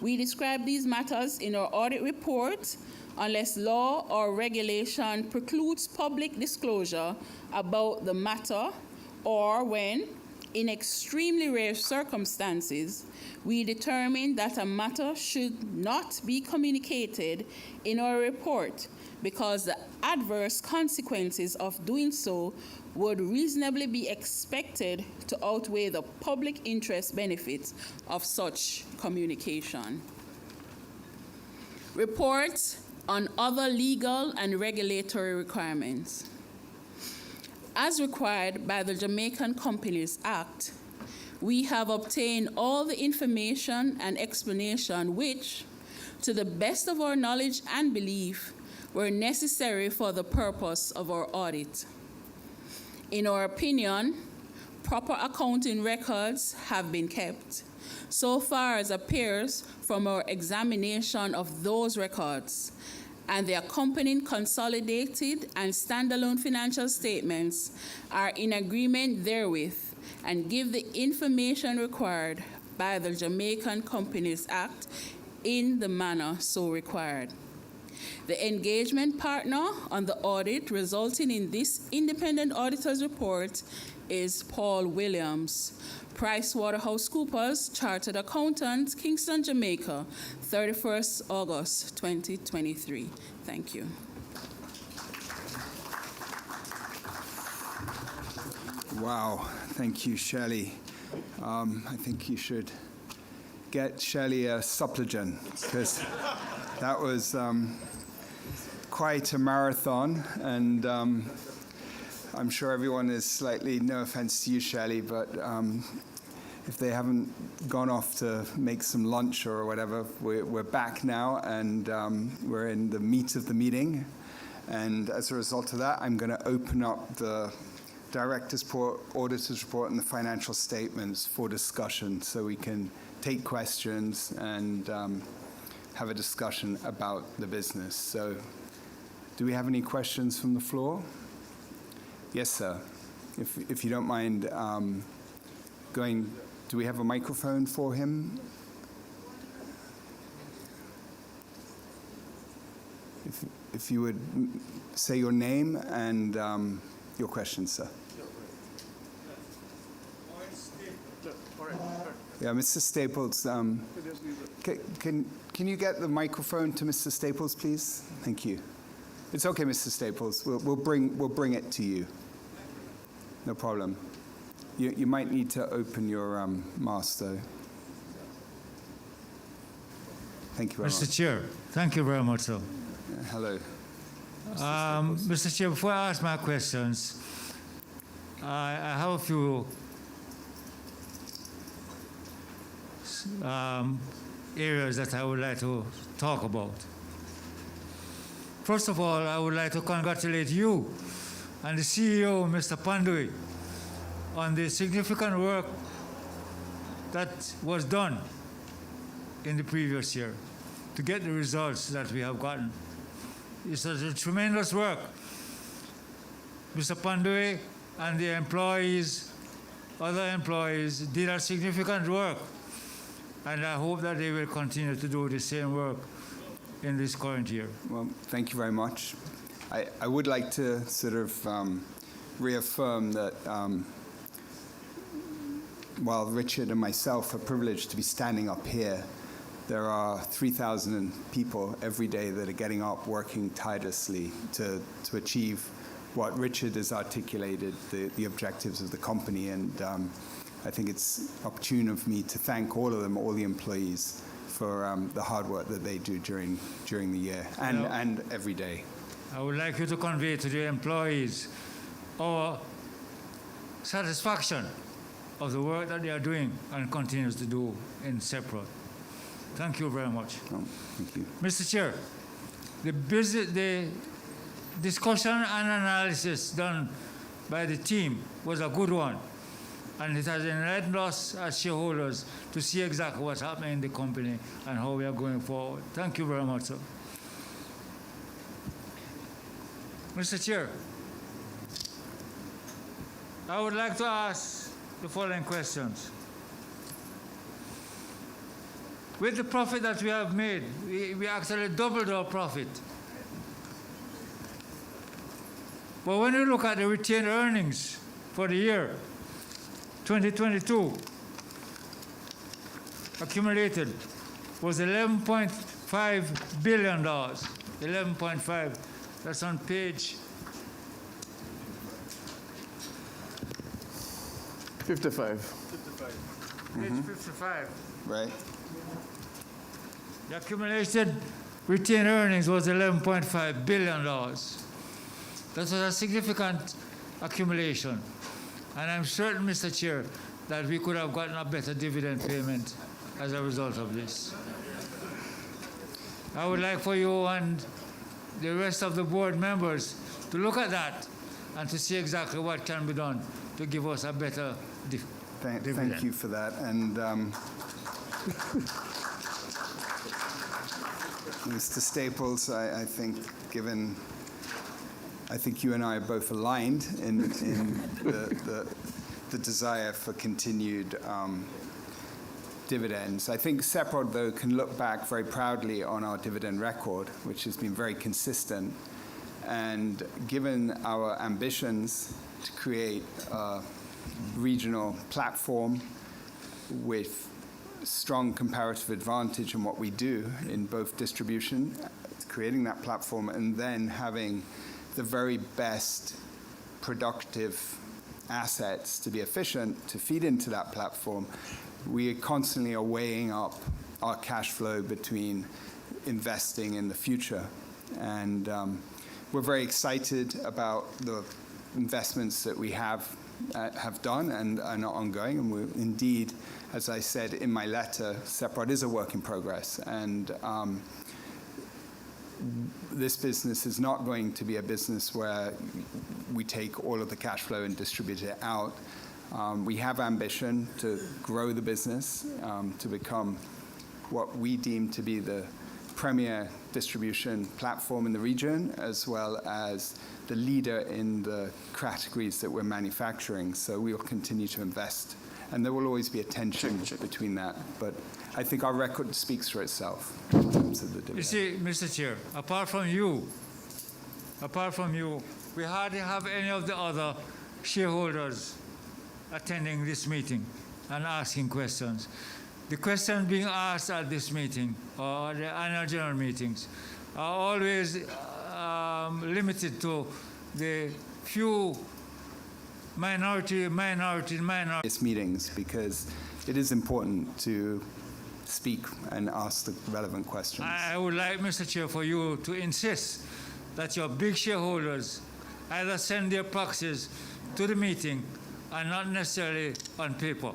[SPEAKER 4] We describe these matters in our audit report unless law or regulation precludes public disclosure about the matter, or when, in extremely rare circumstances, we determine that a matter should not be communicated in our report because the adverse consequences of doing so would reasonably be expected to outweigh the public interest benefits of such communication. Reports on other legal and regulatory requirements. As required by the Jamaican Companies Act, we have obtained all the information and explanation which, to the best of our knowledge and belief, were necessary for the purpose of our audit. In our opinion, proper accounting records have been kept, so far as appears from our examination of those records, and the accompanying consolidated and standalone financial statements are in agreement therewith and give the information required by the Jamaican Companies Act in the manner so required. The engagement partner on the audit resulting in this independent auditor's report is Paul Williams, PricewaterhouseCoopers, Chartered Accountants, Kingston, Jamaica, 31st August 2023. Thank you.
[SPEAKER 1] Wow, thank you, Shirley. I think you should get Shirley a supplegen, because that was quite a marathon, and I'm sure everyone is slightly, no offense to you, Shirley, but if they haven't gone off to make some lunch or whatever, we're back now, and we're in the meat of the meeting. And as a result of that, I'm going to open up the Director's Report, Auditor's Report, and the financial statements for discussion, so we can take questions and have a discussion about the business. So, do we have any questions from the floor? Yes, sir. If you don't mind going, do we have a microphone for him? If you would say your name and your question, sir. Yeah, Mr. Staples, can you get the microphone to Mr. Staples, please? Thank you. It's okay, Mr. Staples. We'll bring it to you. No problem. You might need to open your mask, though. Thank you very much.
[SPEAKER 5] Mr. Chair, thank you very much, sir.
[SPEAKER 1] Hello.
[SPEAKER 5] Mr. Chair, before I ask my questions, I have a few areas that I would like to talk about. First of all, I would like to congratulate you and the CEO, Mr. Pandui, on the significant work that was done in the previous year to get the results that we have gotten. It's a tremendous work. Mr. Pandui and the employees, other employees, did a significant work, and I hope that they will continue to do the same work in this current year.
[SPEAKER 1] Well, thank you very much. I would like to sort of reaffirm that while Richard and myself are privileged to be standing up here, there are 3,000 people every day that are getting up, working tirelessly to achieve what Richard has articulated, the objectives of the company. And I think it's opportune of me to thank all of them, all the employees, for the hard work that they do during the year and every day.
[SPEAKER 5] I would like you to convey to the employees our satisfaction of the work that they are doing and continues to do in Seprod. Thank you very much.
[SPEAKER 1] Oh, thank you.
[SPEAKER 5] Mr. Chair, the discussion and analysis done by the team was a good one, and it has enlightened us as shareholders to see exactly what's happening in the company and how we are going forward. Thank you very much, sir. Mr. Chair, I would like to ask the following questions. With the profit that we have made, we actually doubled our profit. But when you look at the retained earnings for the year 2022, accumulated was $11.5 billion. 11.5. That's on page
[SPEAKER 3] 55.
[SPEAKER 5] page 55.
[SPEAKER 1] Right?
[SPEAKER 5] The accumulated retained earnings was $11.5 billion. That was a significant accumulation. And I'm certain, Mr. Chair, that we could have gotten a better dividend payment as a result of this. I would like for you and the rest of the board members to look at that and to see exactly what can be done to give us a better
[SPEAKER 1] Thank
[SPEAKER 5] dividend.
[SPEAKER 1] you for that. And Mr. Staples, I think, I think you and I are both aligned in the desire for continued dividends. I think CEPROD, though, can look back very proudly on our dividend record, which has been very consistent. And given our ambitions to create a regional platform with strong comparative advantage in what we do in both distribution, creating that platform, and then having the very best productive assets to be efficient, to feed into that platform, we constantly are weighing up our cash flow between investing in the future. And we're very excited about the investments that we have done and are ongoing. And we're indeed, as I said in my letter, CEPROD is a work in progress. And this business is not going to be a business where we take all of the cash flow and distribute it out. We have ambition to grow the business, to become what we deem to be the premier distribution platform in the region, as well as the leader in the categories that we're manufacturing. So we will continue to invest. And there will always be a tension between that. But I think our record speaks for itself in terms of the dividend.
[SPEAKER 5] You see, Mr. Chair, apart from you, we hardly have any of the other shareholders attending this meeting and asking questions. The questions being asked at this meeting or the annual general meetings are always limited to the few minority.
[SPEAKER 1] These meetings, because it is important to speak and ask the relevant questions.
[SPEAKER 5] I would like, Mr. Chair, for you to insist that your big shareholders either send their proxies to the meeting and not necessarily on paper,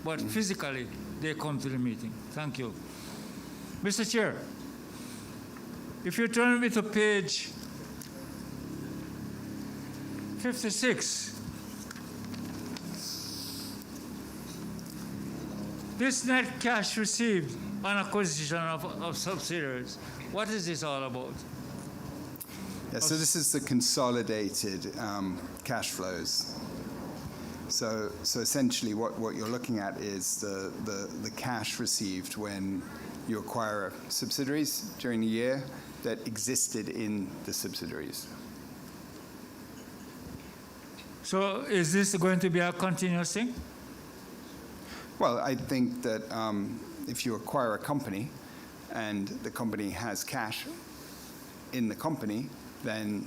[SPEAKER 5] but physically they come to the meeting. Thank you. Mr. Chair, if you turn me to page 56, this net cash received on acquisition of subsidiaries, what is this all about?
[SPEAKER 1] Yeah, so this is the consolidated cash flows. So essentially what you're looking at is the cash received when you acquire subsidiaries during the year that existed in the subsidiaries.
[SPEAKER 5] So is this going to be a continuous thing?
[SPEAKER 1] Well, I think that if you acquire a company and the company has cash in the company, then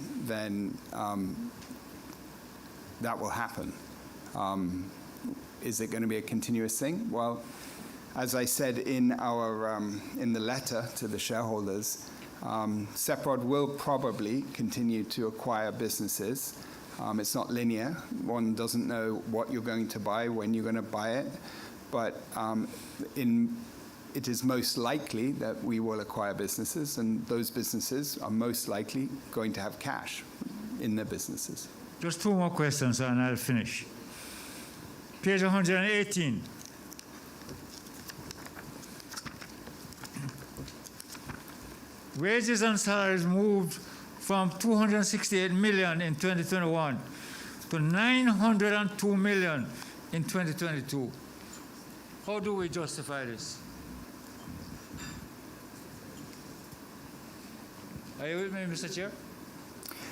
[SPEAKER 1] that will happen. Is it going to be a continuous thing? Well, as I said in our in the letter to the shareholders, CEPROD will probably continue to acquire businesses. It's not linear. One doesn't know what you're going to buy, when you're going to buy it. But it is most likely that we will acquire businesses, and those businesses are most likely going to have cash in their businesses.
[SPEAKER 5] Just two more questions and I'll finish. Page 118. Wages and salaries moved from $268 million in 2021 to $902 million in 2022. How do we justify this? Are you with me, Mr. Chair?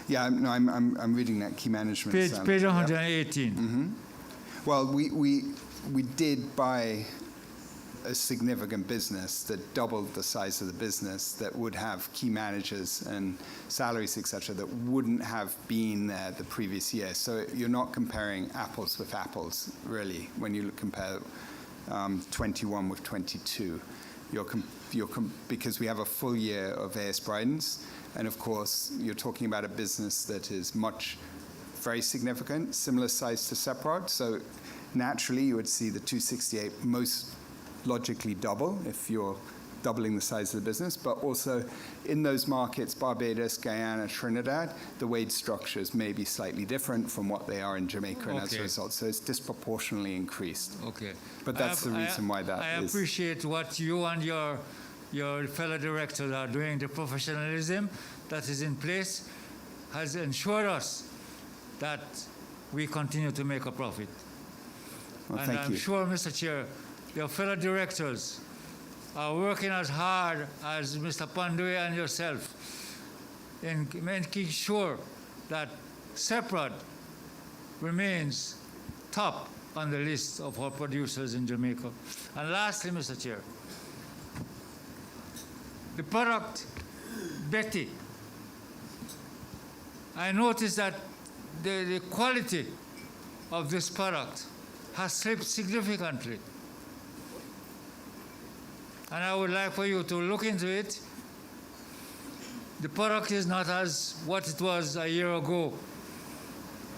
[SPEAKER 1] Yeah, I'm reading that key management.
[SPEAKER 5] Page
[SPEAKER 1] yeah.
[SPEAKER 5] 118.
[SPEAKER 1] Well, we did buy a significant business that doubled the size of the business that would have key managers and salaries, etc., that wouldn't have been there the previous year. So you're not comparing apples with apples, really, when you compare 21 with 22. Because we have a full year of AS Bridens, and of course, you're talking about a business that is very significant, similar size to Seprod. So naturally, you would see the 268 most logically double if you're doubling the size of the business, but also in those markets, Barbados, Guyana, Trinidad, the wage structures may be slightly different from what they are in Jamaica, and as a
[SPEAKER 5] Okay.
[SPEAKER 1] result, so it's disproportionately increased.
[SPEAKER 5] Okay.
[SPEAKER 1] But that's the reason why that
[SPEAKER 5] I
[SPEAKER 1] is.
[SPEAKER 5] appreciate what you and your fellow directors are doing. The professionalism that is in place has ensured us that we continue to make a profit.
[SPEAKER 1] Well,
[SPEAKER 5] And
[SPEAKER 1] thank
[SPEAKER 5] I'm
[SPEAKER 1] you.
[SPEAKER 5] sure, Mr. Chair, your fellow directors are working as hard as Mr. Pandui and yourself in making sure that Seprod remains top on the list of our producers in Jamaica. And lastly, Mr. Chair, the product Betty, I noticed that the quality of this product has slipped significantly. And I would like for you to look into it. The product is not as what it was a year ago,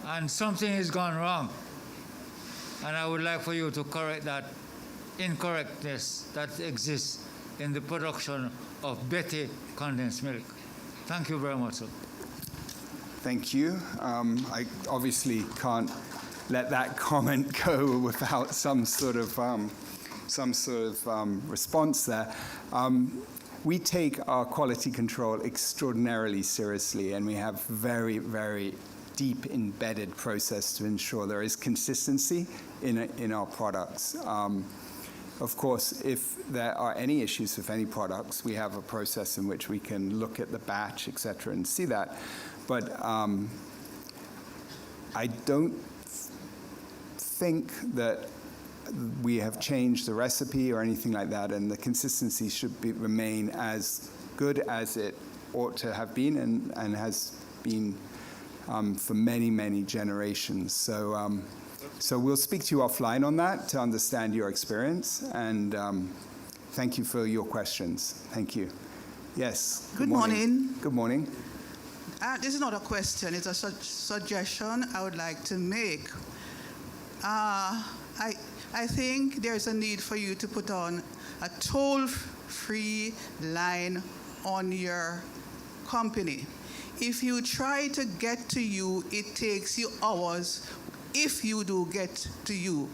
[SPEAKER 5] and something has gone wrong. And I would like for you to correct that incorrectness that exists in the production of Betty condensed milk. Thank you very much, sir.
[SPEAKER 1] Thank you. I obviously can't let that comment go without some sort of response there. We take our quality control extraordinarily seriously, and we have very, very deep embedded process to ensure there is consistency in our products. Of course, if there are any issues with any products, we have a process in which we can look at the batch, et cetera, and see that. But I don't think that we have changed the recipe or anything like that, and the consistency should remain as good as it ought to have been and has been for many, many generations. So we'll speak to you offline on that to understand your experience, and thank you for your questions. Thank you. Yes.
[SPEAKER 6] Good morning.
[SPEAKER 1] Good morning.
[SPEAKER 6] This is not a question, it's a suggestion I would like to make. I think there's a need for you to put on a toll-free line on your company. If you try to get to you, it takes you hours if you do get to you.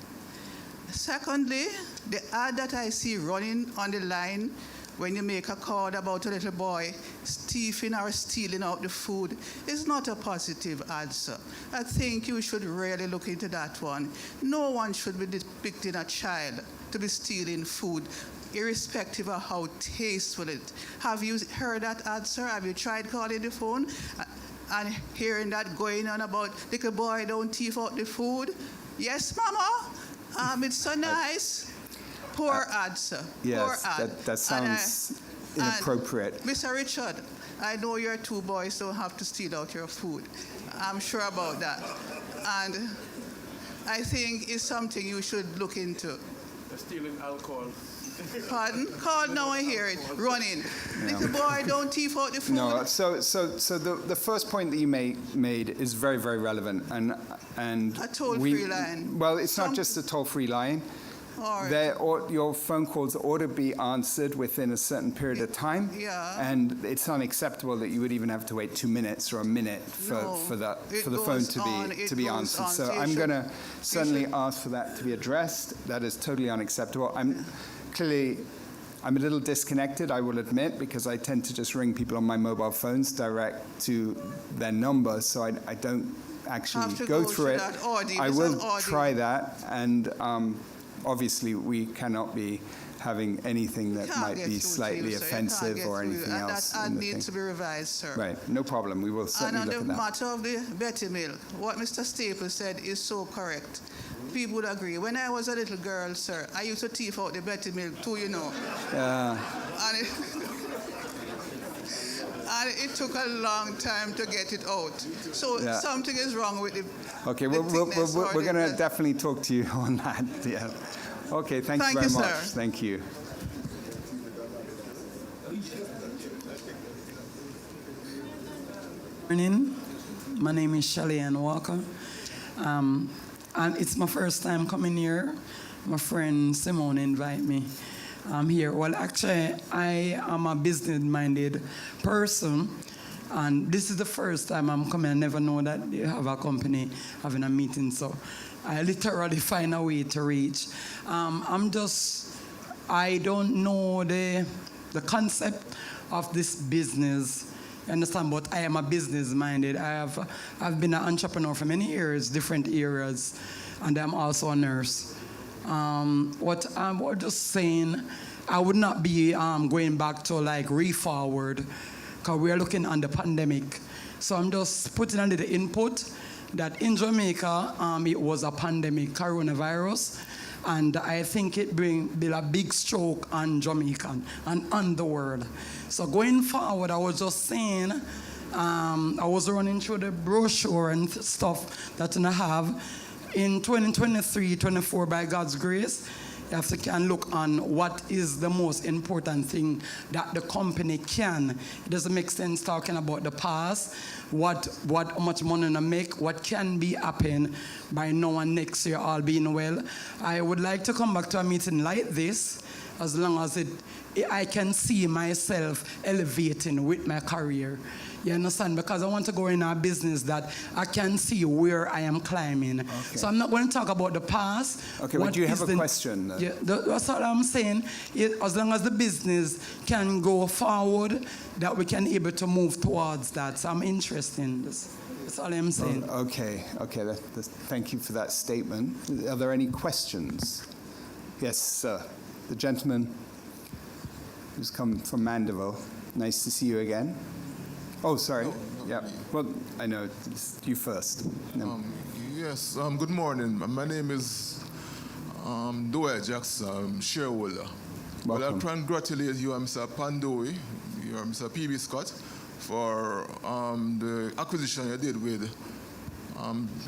[SPEAKER 6] Secondly, the ad that I see running on the line when you make a call about a little boy thieving or stealing out the food is not a positive answer. I think you should really look into that one. No one should be depicting a child to be stealing food, irrespective of how tasteful it. Have you heard that answer? Have you tried calling the phone and hearing that going on about little boy don't thief out the food? Yes, Mama. It's so nice. Poor answer.
[SPEAKER 1] Yes,
[SPEAKER 6] Poor ad.
[SPEAKER 1] that sounds inappropriate.
[SPEAKER 6] Mr. Richard, I know your two boys don't have to steal out your food. I'm sure about that. And I think it's something you should look into.
[SPEAKER 3] They're stealing alcohol.
[SPEAKER 6] Pardon? Call now and hear it. Running. Little boy, don't thief out the food.
[SPEAKER 1] No, so the first point that you made is very, very relevant, and
[SPEAKER 6] A toll-free line.
[SPEAKER 1] Well, it's not just a toll-free line.
[SPEAKER 6] All right.
[SPEAKER 1] Your phone calls ought to be answered within a certain period of time.
[SPEAKER 6] Yeah.
[SPEAKER 1] And it's unacceptable that you would even have to wait 2 minutes or a minute
[SPEAKER 6] No,
[SPEAKER 1] for the
[SPEAKER 6] it
[SPEAKER 1] phone
[SPEAKER 6] goes
[SPEAKER 1] to
[SPEAKER 6] on,
[SPEAKER 1] be
[SPEAKER 6] it
[SPEAKER 1] to be
[SPEAKER 6] goes
[SPEAKER 1] answered.
[SPEAKER 6] on.
[SPEAKER 1] So
[SPEAKER 6] So you
[SPEAKER 1] I'm
[SPEAKER 6] should-
[SPEAKER 1] going to certainly
[SPEAKER 6] should-
[SPEAKER 1] ask for that to be addressed. That is totally unacceptable. I'm a little disconnected, I will admit, because I tend to just ring people on my mobile phones direct to their number, so I don't actually
[SPEAKER 6] Have to
[SPEAKER 1] go
[SPEAKER 6] go
[SPEAKER 1] through
[SPEAKER 6] through
[SPEAKER 1] it.
[SPEAKER 6] that ordeal.
[SPEAKER 1] I
[SPEAKER 6] It's
[SPEAKER 1] will
[SPEAKER 6] an ordeal.
[SPEAKER 1] try that, and obviously we cannot be having anything that
[SPEAKER 6] Can't
[SPEAKER 1] might
[SPEAKER 6] get
[SPEAKER 1] be
[SPEAKER 6] through to
[SPEAKER 1] slightly
[SPEAKER 6] you, sir. You can't
[SPEAKER 1] offensive
[SPEAKER 6] get
[SPEAKER 1] or
[SPEAKER 6] through.
[SPEAKER 1] anything
[SPEAKER 6] And
[SPEAKER 1] else.
[SPEAKER 6] that
[SPEAKER 1] in the
[SPEAKER 6] needs to
[SPEAKER 1] thing.
[SPEAKER 6] be revised, sir.
[SPEAKER 1] Right, no problem. We will
[SPEAKER 6] And
[SPEAKER 1] certainly
[SPEAKER 6] on
[SPEAKER 1] look
[SPEAKER 6] the
[SPEAKER 1] at that.
[SPEAKER 6] matter of the Betty Mill, what Mr. Staples said is so correct. People would agree. When I was a little girl, sir, I used to thief out the Betty Mill too, you know. And it, and it took a long time to get it out. So
[SPEAKER 1] Yeah.
[SPEAKER 6] something is wrong with the
[SPEAKER 1] Okay,
[SPEAKER 6] the
[SPEAKER 1] we're
[SPEAKER 6] thickness or
[SPEAKER 1] going to
[SPEAKER 6] the-
[SPEAKER 1] definitely talk to you on that. Yeah. Okay, thank you
[SPEAKER 6] Thank
[SPEAKER 1] very
[SPEAKER 6] you,
[SPEAKER 1] much.
[SPEAKER 6] sir.
[SPEAKER 1] Thank you.
[SPEAKER 7] Morning. My name is Shelley-Ann Walker. And it's my first time coming here. My friend Simone invited me here. Well, actually, I am a business-minded person. And this is the first time I'm coming. I never know that they have a company having a meeting. So I literally find a way to reach. I don't know the concept of this business. You understand? But I am a business-minded. I've been an entrepreneur for many years, different areas, and I'm also a nurse. What I'm just saying, I would not be going back to like re-forward, because we are looking on the pandemic. So I'm just putting a little input that in Jamaica, it was a pandemic, coronavirus, and I think it be a big stroke on Jamaica and on the world. So going forward, I was just saying, I was running through the brochure and stuff that I have. In 2023-24, by God's grace, you have to can look on what is the most important thing that the company can. It doesn't make sense talking about the past, how much money to make, what can be happen by now and next year, all being well. I would like to come back to a meeting like this, as long as I can see myself elevating with my career. You understand? Because I want to go in a business that I can see where I am climbing.
[SPEAKER 1] Okay.
[SPEAKER 7] So I'm not going to talk about the past.
[SPEAKER 1] Okay, but do you have a question?
[SPEAKER 7] Yeah, that's what I'm saying. As long as the business can go forward, that we can able to move towards that. So I'm interested in this. That's all I'm saying.
[SPEAKER 1] Okay. Thank you for that statement. Are there any questions? Yes, sir. The gentleman who's come from Mandeville. Nice to see you again. Oh, sorry. Yeah. Well, I know. It's you first. No.
[SPEAKER 8] Yes, good morning. My name is Doyle Jackson, shareholder. Well, I
[SPEAKER 1] Welcome.
[SPEAKER 8] congratulate you, Mr. Pandoi, you, Mr. P.B. Scott, for the acquisition you did with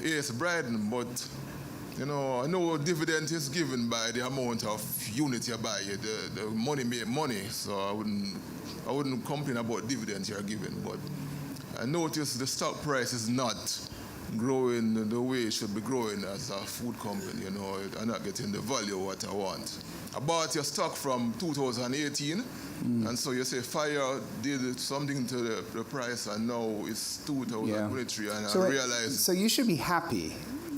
[SPEAKER 8] A.S. Bryden. But, you know, I know dividend is given by the amount of unit you buy. The money make money, so I wouldn't complain about dividends you're giving. But I noticed the stock price is not growing the way it should be growing as a food company. You know, I'm not getting the value of what I want. I bought your stock from 2018, and so you say fire did something to the price, and now it's 2023, and I realize.
[SPEAKER 1] So you should be happy,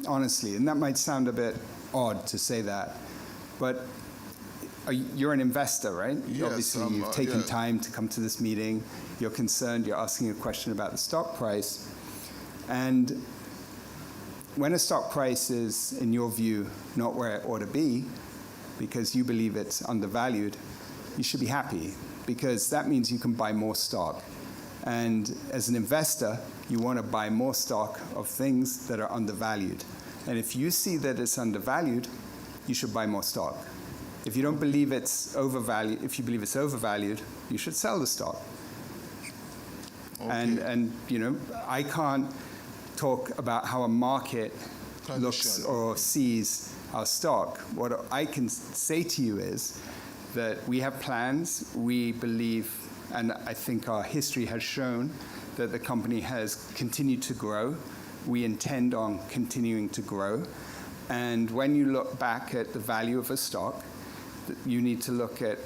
[SPEAKER 1] honestly, and that might sound a bit odd to say that, but you're an investor, right?
[SPEAKER 8] Yes,
[SPEAKER 1] Obviously, you've taken
[SPEAKER 8] yeah.
[SPEAKER 1] time to come to this meeting. You're concerned. You're asking a question about the stock price, and when a stock price is, in your view, not where it ought to be, because you believe it's undervalued, you should be happy, because that means you can buy more stock. And as an investor, you want to buy more stock of things that are undervalued. And if you see that it's undervalued, you should buy more stock. If you don't believe it's overvalued, if you believe it's overvalued, you should sell the stock.
[SPEAKER 8] Okay.
[SPEAKER 1] And you know, I can't talk about how a market looks
[SPEAKER 8] Condition.
[SPEAKER 1] or sees our stock. What I can say to you is that we have plans. We believe, and I think our history has shown, that the company has continued to grow. We intend on continuing to grow. And when you look back at the value of a stock, you need to look at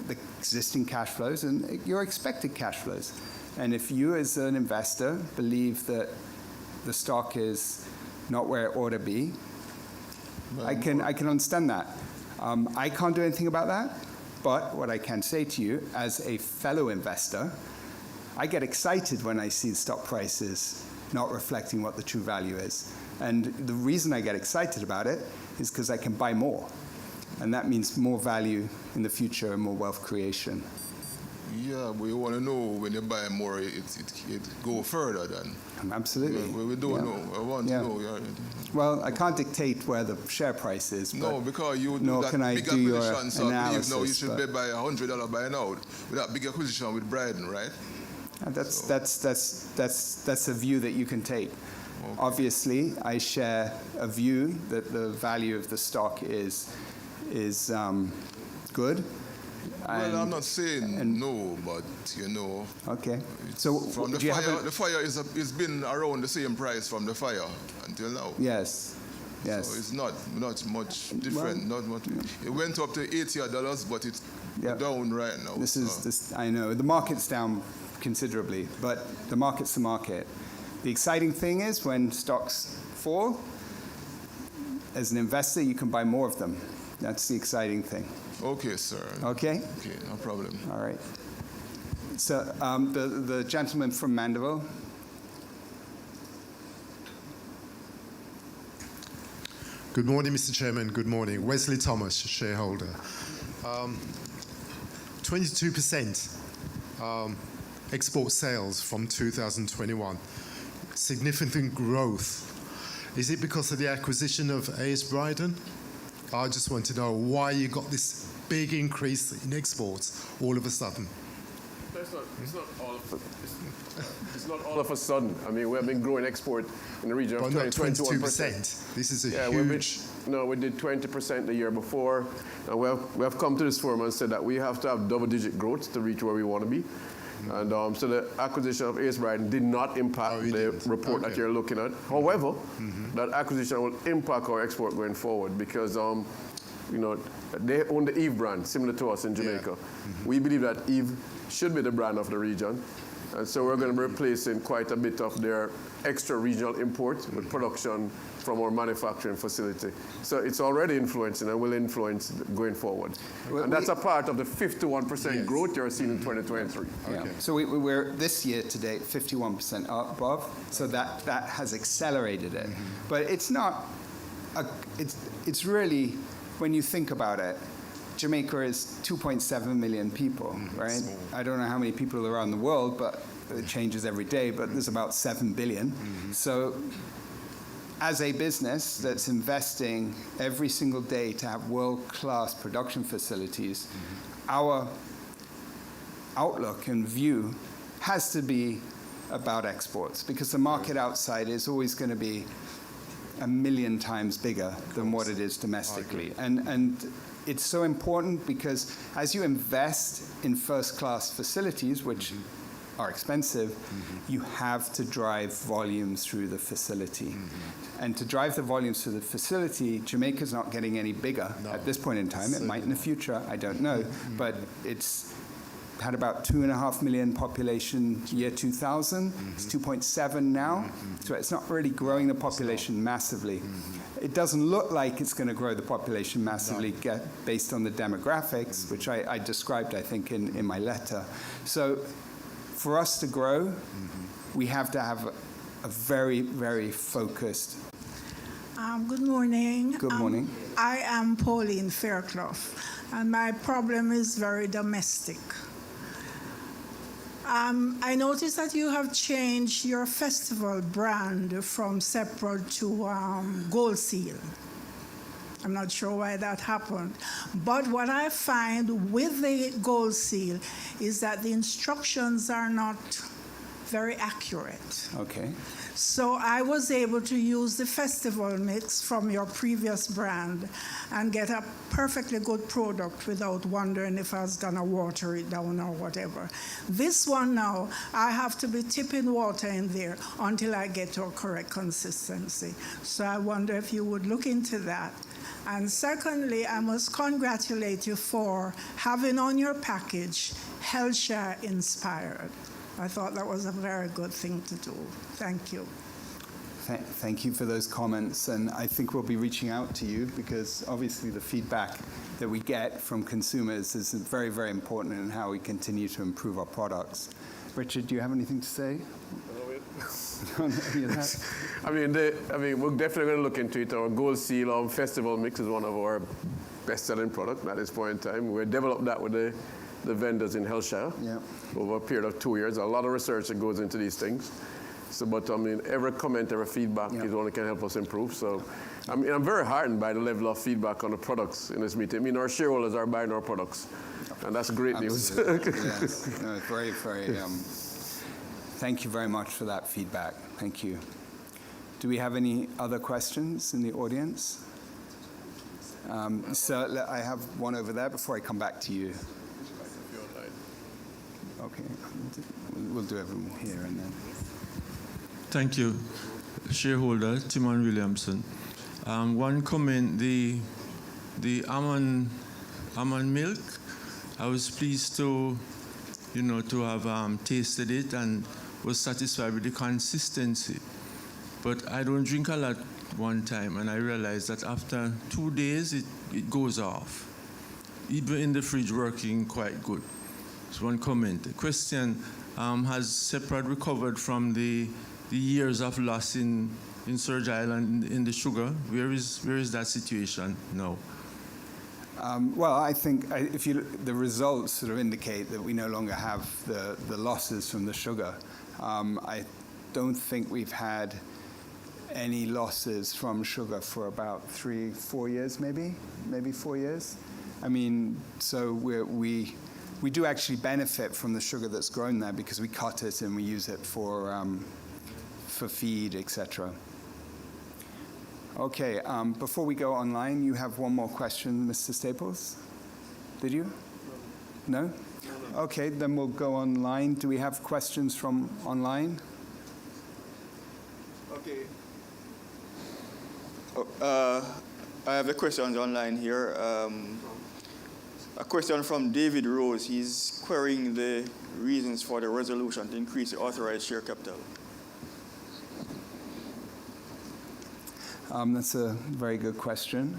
[SPEAKER 1] the existing cash flows and your expected cash flows. And if you as an investor believe that the stock is not where it ought to be, I can understand that. I can't do anything about that, but what I can say to you as a fellow investor, I get excited when I see stock prices not reflecting what the true value is. And the reason I get excited about it is because I can buy more. And that means more value in the future and more wealth creation.
[SPEAKER 8] Yeah, but you want to know when you buy more, it go further than.
[SPEAKER 1] Absolutely.
[SPEAKER 8] We don't
[SPEAKER 1] Yeah.
[SPEAKER 8] know. I want
[SPEAKER 1] Yeah.
[SPEAKER 8] to know. Yeah.
[SPEAKER 1] Well, I can't dictate where the share price is.
[SPEAKER 8] No,
[SPEAKER 1] but
[SPEAKER 8] because you do
[SPEAKER 1] nor
[SPEAKER 8] that
[SPEAKER 1] can I
[SPEAKER 8] big
[SPEAKER 1] do your
[SPEAKER 8] acquisition, so I believe
[SPEAKER 1] analysis.
[SPEAKER 8] now you should
[SPEAKER 1] but-
[SPEAKER 8] be buy $100 by now with that big acquisition with Bryden, right?
[SPEAKER 1] That's a view that you can take. Obviously, I share a view that the value of the stock is good.
[SPEAKER 8] Well, I'm not saying no, but you know.
[SPEAKER 1] Okay. So
[SPEAKER 8] From the
[SPEAKER 1] do you
[SPEAKER 8] fire,
[SPEAKER 1] have a,
[SPEAKER 8] the fire is been around the same price from the fire until now.
[SPEAKER 1] yes, yes.
[SPEAKER 8] So it's not much different. Not much. It went up to $80, but it's
[SPEAKER 1] Yep.
[SPEAKER 8] down right now.
[SPEAKER 1] This is
[SPEAKER 8] so.
[SPEAKER 1] this. I know the market's down considerably, but the market's the market. The exciting thing is when stocks fall. As an investor, you can buy more of them. That's the exciting thing.
[SPEAKER 8] Okay, sir.
[SPEAKER 1] Okay.
[SPEAKER 8] Okay, no problem.
[SPEAKER 1] All right. So the gentleman from Mandeville.
[SPEAKER 9] Good morning, Mr. Chairman. Good morning. Wesley Thomas, shareholder. 22% export sales from 2021. Significant growth. Is it because of the acquisition of A.S. Bryden? I just want to know why you got this big increase in exports all of a sudden.
[SPEAKER 3] It's not all of a sudden. I mean, we have been growing export in the region of
[SPEAKER 9] But not
[SPEAKER 3] 21%.
[SPEAKER 9] 22%. This is a
[SPEAKER 3] Yeah,
[SPEAKER 9] huge...
[SPEAKER 3] we did 20% the year before. And we have come to this forum and said that we have to have double-digit growth to reach where we want to be. And so the acquisition of A.S. Bryden did not impact the
[SPEAKER 9] didn't.
[SPEAKER 3] report that
[SPEAKER 9] Okay.
[SPEAKER 3] you're looking at. However, that acquisition will impact our export going forward because, they own the Eve brand, similar to us in Jamaica. We believe that Eve should be the brand of the region. And so we're going to be replacing quite a bit of their extra regional import with production from our manufacturing facility. So it's already influencing and will influence going forward. And that's a part of the 51% growth you're seeing in 2023.
[SPEAKER 1] Yeah. So we're this year to date 51% above. So that has accelerated it. But it's not. It's really, when you think about it, Jamaica is 2.7 million people, right? I don't know how many people are around the world, but it changes every day, but there's about 7 billion. So as a business that's investing every single day to have world-class production facilities, our outlook and view has to be about exports because the market outside is always going to be 1 million times bigger than what it is domestically. And it's so important because as you invest in first-class facilities, which are expensive, you have to drive volumes through the facility. And to drive the volumes through the facility, Jamaica's not getting any bigger at this point in time. It might in the future, I don't know. But it's had about 2.5 million population year 2000. It's 2.7 now. So it's not really growing the population massively. It doesn't look like it's going to grow the population massively based on the demographics, which I described, I think, in my letter. So for us to grow, we have to have a very, very focused.
[SPEAKER 10] Good morning.
[SPEAKER 1] Good morning.
[SPEAKER 10] I am Pauline Fairclough, and my problem is very domestic. I noticed that you have changed your festival brand from Seprod to Gold Seal. I'm not sure why that happened. But what I find with the Gold Seal is that the instructions are not very accurate.
[SPEAKER 1] Okay.
[SPEAKER 10] So I was able to use the festival mix from your previous brand and get a perfectly good product without wondering if I was gonna water it down or whatever. This one now, I have to be tipping water in there until I get to a correct consistency. So I wonder if you would look into that. And secondly, I must congratulate you for having on your package Hellshire Inspired. I thought that was a very good thing to do. Thank you.
[SPEAKER 1] Thank you for those comments, and I think we'll be reaching out to you because obviously the feedback that we get from consumers is very, very important in how we continue to improve our products. Richard, do you have anything to say? Any of that?
[SPEAKER 3] I mean, we're definitely going to look into it. Our Gold Seal festival mix is one of our best-selling product at this point in time. We developed that with the vendors in Hillshire
[SPEAKER 1] Yeah.
[SPEAKER 3] over a period of 2 years. A lot of research that goes into these things. So, but I mean, every comment, every feedback
[SPEAKER 1] Yeah.
[SPEAKER 3] is only can help us improve. So, I mean, I'm very heartened by the level of feedback on the products in this meeting. I mean, our shareholders are buying our products, and that's great news.
[SPEAKER 1] Absolutely. Yes. No, very, very. Thank you very much for that feedback. Thank you. Do we have any other questions in the audience? I have one over there before I come back to you. Okay. We'll do everyone here and then.
[SPEAKER 11] Thank you. Shareholder, Timon Williamson. One comment, the almond milk, I was pleased to have tasted it and was satisfied with the consistency. But I don't drink a lot one time, and I realized that after 2 days, it goes off. Even in the fridge working quite good. That's one comment. The question, has Seprod recovered from the years of loss in Surge Island in the sugar? Where is that situation now?
[SPEAKER 1] Well, I think the results sort of indicate that we no longer have the losses from the sugar. I don't think we've had any losses from sugar for about 3-4 years, maybe 4 years. I mean, so we do actually benefit from the sugar that's grown there because we cut it and we use it for feed, etc. Okay, before we go online, you have one more question, Mr. Staples? Did you? No? Okay, then we'll go online. Do we have questions from online?
[SPEAKER 2] Okay. I have the questions online here. A question from David Rose. He's querying the reasons for the resolution to increase the authorized share capital.
[SPEAKER 1] That's a very good question.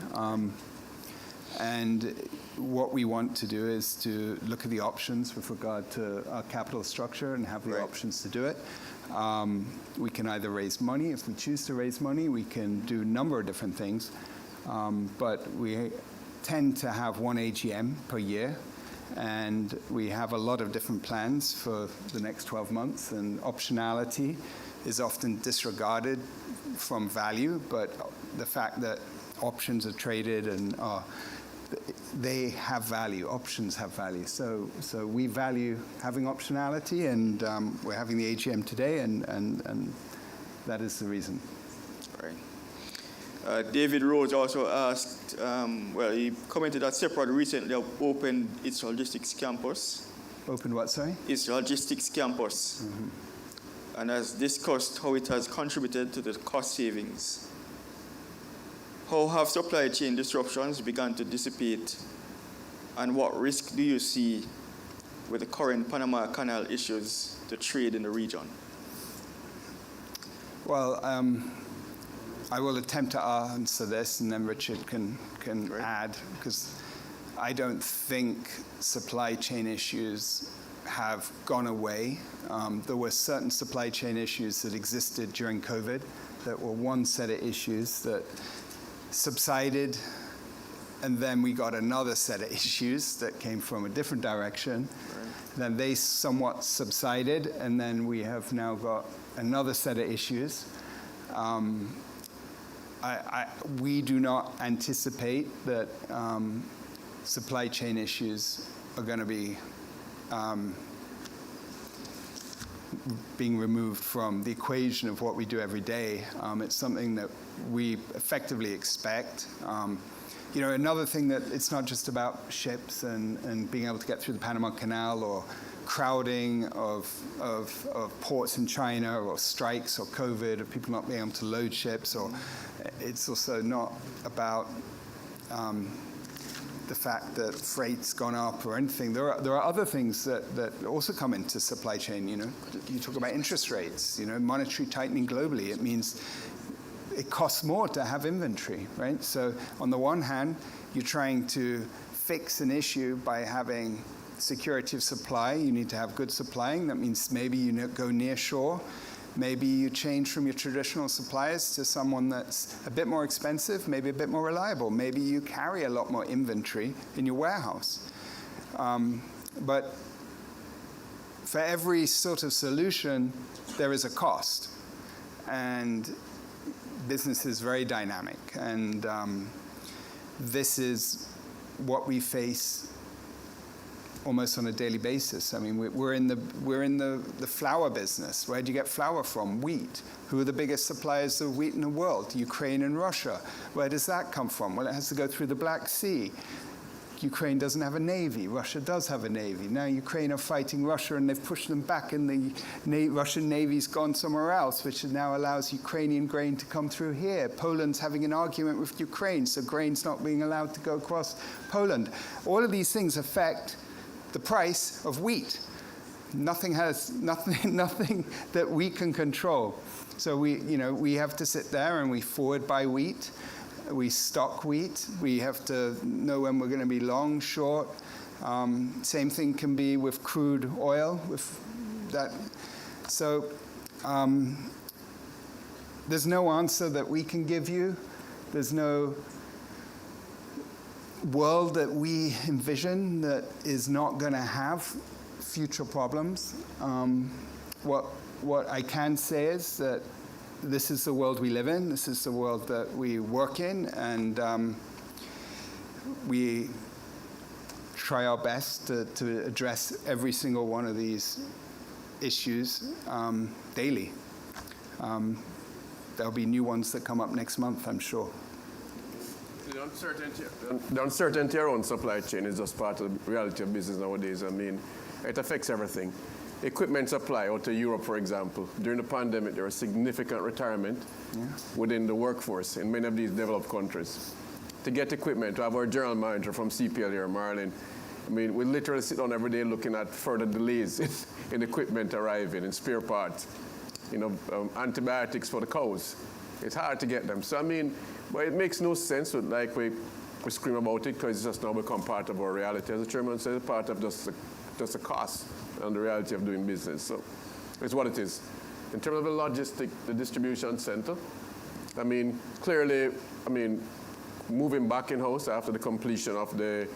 [SPEAKER 1] And what we want to do is to look at the options with regard to our capital structure and have the
[SPEAKER 2] Right.
[SPEAKER 1] options to do it. We can either raise money. If we choose to raise money, we can do a number of different things. But we tend to have one AGM per year. And we have a lot of different plans for the next 12 months. And optionality is often disregarded from value, but the fact that options are traded and they have value. Options have value. So we value having optionality, and we're having the AGM today, and that is the reason.
[SPEAKER 2] Right. David Rose also asked, he commented that Seprod recently opened its logistics campus.
[SPEAKER 1] Opened what, sorry?
[SPEAKER 2] Its logistics campus. Mm-hmm. And has discussed how it has contributed to the cost savings. How have supply chain disruptions begun to dissipate, and what risk do you see with the current Panama Canal issues to trade in the region?
[SPEAKER 1] Well, I will attempt to answer this, and then Richard can add, because I don't think supply chain issues have gone away. There were certain supply chain issues that existed during COVID that were one set of issues that subsided, and then we got another set of issues that came from a different direction. Right. Then they somewhat subsided, and then we have now got another set of issues. We do not anticipate that supply chain issues are going to be being removed from the equation of what we do every day. It's something that we effectively expect. Another thing that it's not just about ships and being able to get through the Panama Canal or crowding of ports in China or strikes or COVID or people not being able to load ships, or it's also not about the fact that freight's gone up or anything. There are other things that also come into supply chain. You talk about interest rates. Monetary tightening globally. It means it costs more to have inventory, right? So on the one hand, you're trying to fix an issue by having security of supply. You need to have good supplying. That means maybe you go near shore. Maybe you change from your traditional suppliers to someone that's a bit more expensive, maybe a bit more reliable. Maybe you carry a lot more inventory in your warehouse. But for every sort of solution, there is a cost. And business is very dynamic. And this is what we face almost on a daily basis. I mean, we're in the flour business. Where do you get flour from? Wheat. Who are the biggest suppliers of wheat in the world? Ukraine and Russia. Where does that come from? Well, it has to go through the Black Sea. Ukraine doesn't have a navy. Russia does have a navy. Now Ukraine are fighting Russia, and they've pushed them back, and the Russian navy's gone somewhere else, which now allows Ukrainian grain to come through here. Poland's having an argument with Ukraine, so grain's not being allowed to go across Poland. All of these things affect the price of wheat. Nothing that we can control. So we have to sit there and we forward buy wheat. We stock wheat. We have to know when we're going to be long, short. Same thing can be with crude oil. With that, so there's no answer that we can give you. There's no world that we envision that is not going to have future problems. What I can say is that this is the world we live in. This is the world that we work in, and we try our best to address every single one of these issues daily. There'll be new ones that come up next month, I'm sure.
[SPEAKER 3] The uncertainty around supply chain is just part of the reality of business nowadays. I mean, it affects everything. Equipment supply out to Europe, for example. During the pandemic, there was significant retirement within the workforce in many of these developed countries. To get equipment, to have our general manager from CPL here, Marlon, I mean, we literally sit down every day looking at further delays in equipment arriving, in spare parts, antibiotics for the cows. It's hard to get them. So, I mean, but it makes no sense, like we scream about it, because it's just now become part of our reality. As the chairman said, it's part of just the cost and the reality of doing business. So it's what it is. In terms of the logistic, the distribution center, I mean, clearly, I mean, moving back in-house after the completion of the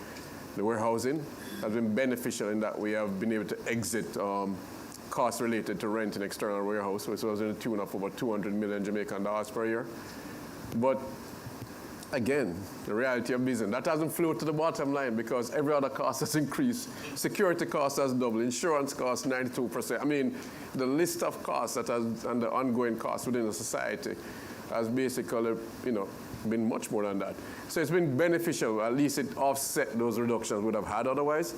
[SPEAKER 3] warehousing has been beneficial in that we have been able to exit costs related to rent an external warehouse, which was in the tune of about 200 million Jamaican dollars per year. But again, the reality of business, that hasn't flowed to the bottom line because every other cost has increased. Security costs has doubled, insurance costs 92%. I mean, the list of costs that has, and the ongoing costs within the society has basically, been much more than that. So it's been beneficial, at least it offset those reductions we would have had otherwise.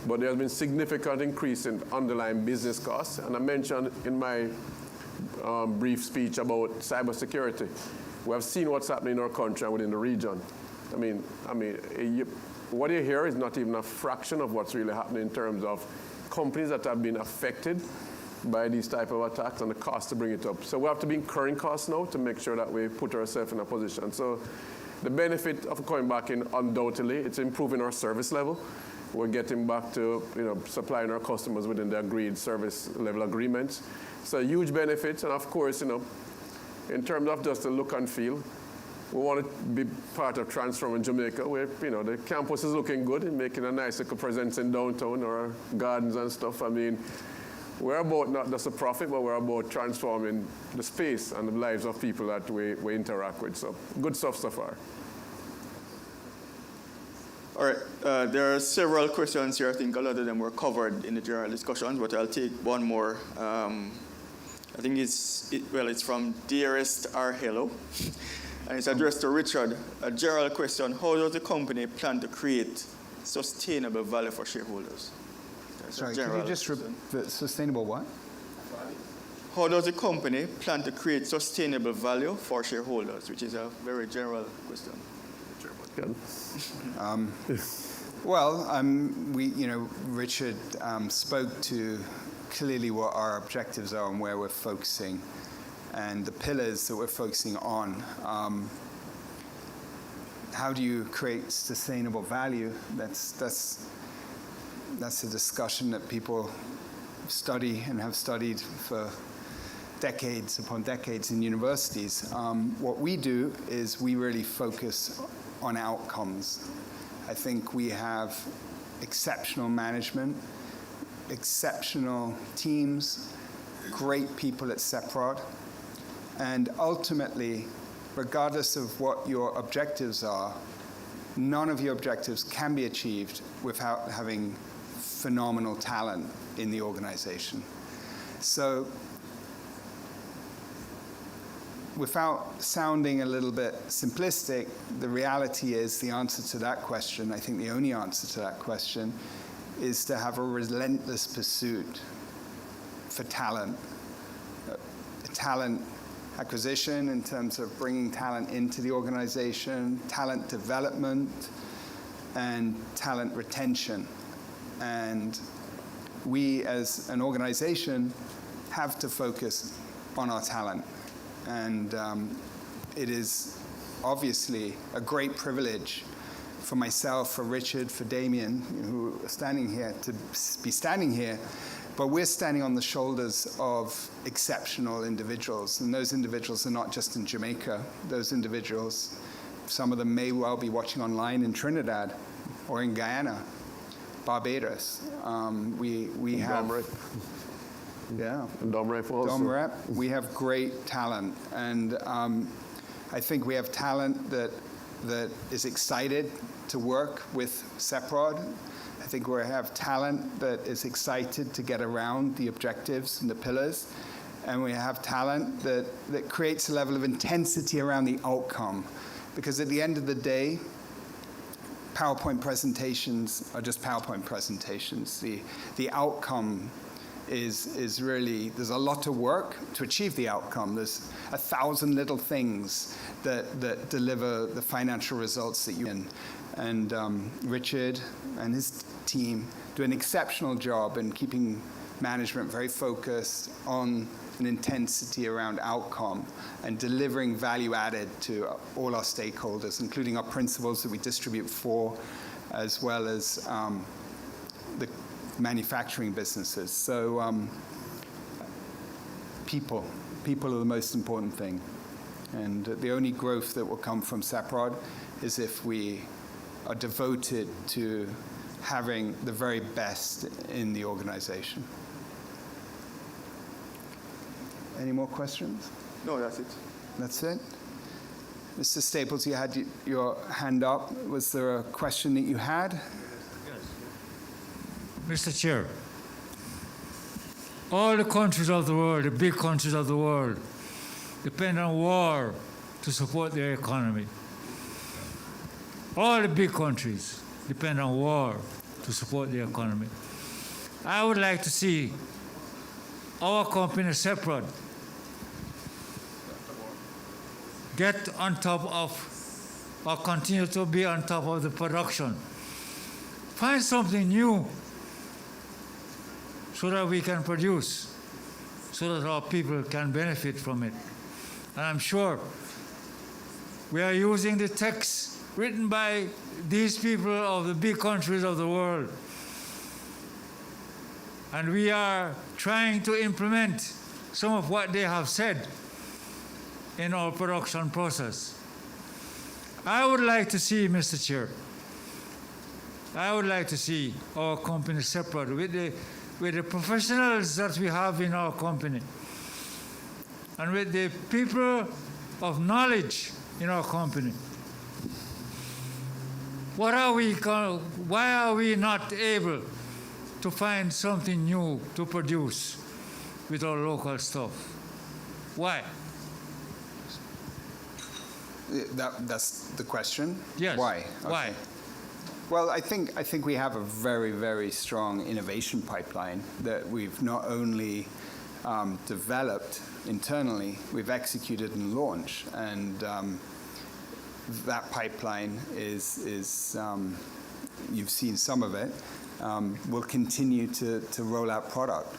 [SPEAKER 3] But there has been significant increase in underlying business costs. And I mentioned in my brief speech about cybersecurity. We have seen what's happening in our country and within the region. I mean, what you hear is not even a fraction of what's really happening in terms of companies that have been affected by these type of attacks and the cost to bring it up. So we have to be incurring costs now to make sure that we put ourselves in a position. So the benefit of coming back in, undoubtedly, it's improving our service level. We're getting back to supplying our customers within the agreed service level agreements. So huge benefits, and of course, in terms of just the look and feel, we want to be part of Transforming Jamaica, where the campus is looking good and making a nice little presence in downtown, or our gardens and stuff. I mean, we're about not just a profit, but we're about transforming the space and the lives of people that we interact with. So good stuff so far.
[SPEAKER 2] All right, there are several questions here. I think a lot of them were covered in the general discussions, but I'll take one more. I think it's from Dearest Arhelo, and it's addressed to Richard. A general question: how does the company plan to create sustainable value for shareholders?
[SPEAKER 1] Sorry, could you just repeat the sustainable what?
[SPEAKER 2] How does the company plan to create sustainable value for shareholders? Which is a very general question.
[SPEAKER 1] Richard spoke to clearly what our objectives are and where we're focusing, and the pillars that we're focusing on. How do you create sustainable value? That's a discussion that people study and have studied for decades upon decades in universities. What we do is we really focus on outcomes. I think we have exceptional management, exceptional teams, great people at CEPROD, and ultimately, regardless of what your objectives are, none of your objectives can be achieved without having phenomenal talent in the organization. So, without sounding a little bit simplistic, the reality is the answer to that question, I think the only answer to that question, is to have a relentless pursuit for talent. Talent acquisition in terms of bringing talent into the organization, talent development, and talent retention. And we as an organization have to focus on our talent. And it is obviously a great privilege for myself, for Richard, for Damien, who are standing here, to be standing here. But we're standing on the shoulders of exceptional individuals. And those individuals are not just in Jamaica. Those individuals, some of them may well be watching online in Trinidad or in Guyana, Barbados. We have... Yeah.
[SPEAKER 3] Domrep also.
[SPEAKER 1] Domrep. We have great talent. And I think we have talent that is excited to work with CEPROD. I think we have talent that is excited to get around the objectives and the pillars. And we have talent that creates a level of intensity around the outcome. Because at the end of the day, PowerPoint presentations are just PowerPoint presentations. The outcome is really, there's a lot of work to achieve the outcome. There's 1,000 little things that deliver the financial results that you can. And Richard and his team do an exceptional job in keeping management very focused on an intensity around outcome and delivering value added to all our stakeholders, including our principals that we distribute for, as well as the manufacturing businesses. So people are the most important thing. And the only growth that will come from CEPROD is if we are devoted to having the very best in the organization. Any more questions?
[SPEAKER 2] No, that's it.
[SPEAKER 1] That's it? Mr. Staples, you had your hand up. Was there a question that you had?
[SPEAKER 5] Mr. Chair, all the countries of the world, the big countries of the world, depend on war to support their economy. All the big countries depend on war to support their economy. I would like to see our company, CEPROD, get on top of, or continue to be on top of the production. Find something new so that we can produce, so that our people can benefit from it. And I'm sure we are using the text written by these people of the big countries of the world. And we are trying to implement some of what they have said in our production process. I would like to see, Mr. Chair, I would like to see our company CEPROD with the professionals that we have in our company and with the people of knowledge in our company. Why are we not able to find something new to produce with our local stuff? Why?
[SPEAKER 1] That's the question?
[SPEAKER 5] Yes.
[SPEAKER 1] Why?
[SPEAKER 5] Why?
[SPEAKER 1] Okay. Well, I think we have a very, very strong innovation pipeline that we've not only developed internally, we've executed and launched. And that pipeline is you've seen some of it, will continue to roll out product.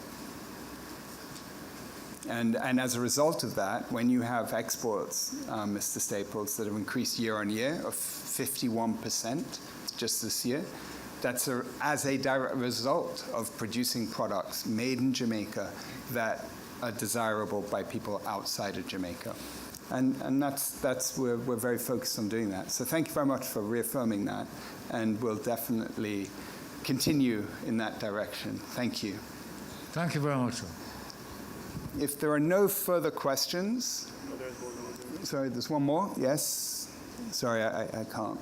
[SPEAKER 1] And as a result of that, when you have exports, Mr. Staples, that have increased year on year of 51% just this year, that's as a direct result of producing products made in Jamaica that are desirable by people outside of Jamaica. And we're very focused on doing that. So thank you very much for reaffirming that, and we'll definitely continue in that direction. Thank you.
[SPEAKER 5] Thank you very much, sir.
[SPEAKER 1] If there are no further questions, sorry, there's one more. Yes, sorry, I can't.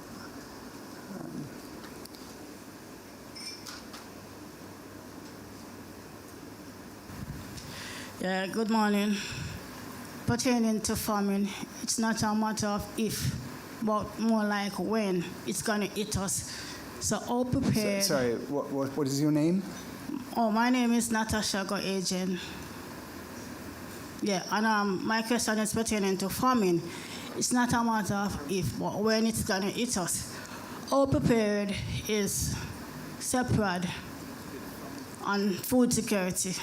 [SPEAKER 12] Yeah, good morning. Pertaining to farming, it's not a matter of if, but more like when it's going to hit us. So all prepared.
[SPEAKER 1] Sorry, what is your name?
[SPEAKER 12] Oh, my name is Natasha Go-Agent. Yeah, and my question is pertaining to farming. It's not a matter of if, but when it's going to hit us. All prepared is separate on food security.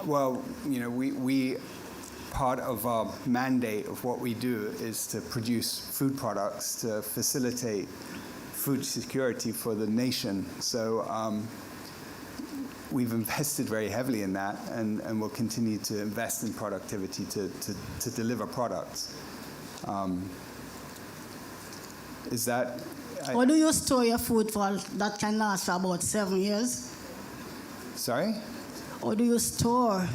[SPEAKER 1] Well, you know, we part of our mandate of what we do is to produce food products to facilitate food security for the nation. So we've invested very heavily in that, and will continue to invest in productivity to deliver products. Is that?
[SPEAKER 12] Or do you store your food for that can last for about 7 years?
[SPEAKER 1] Sorry?
[SPEAKER 12] Or do you store?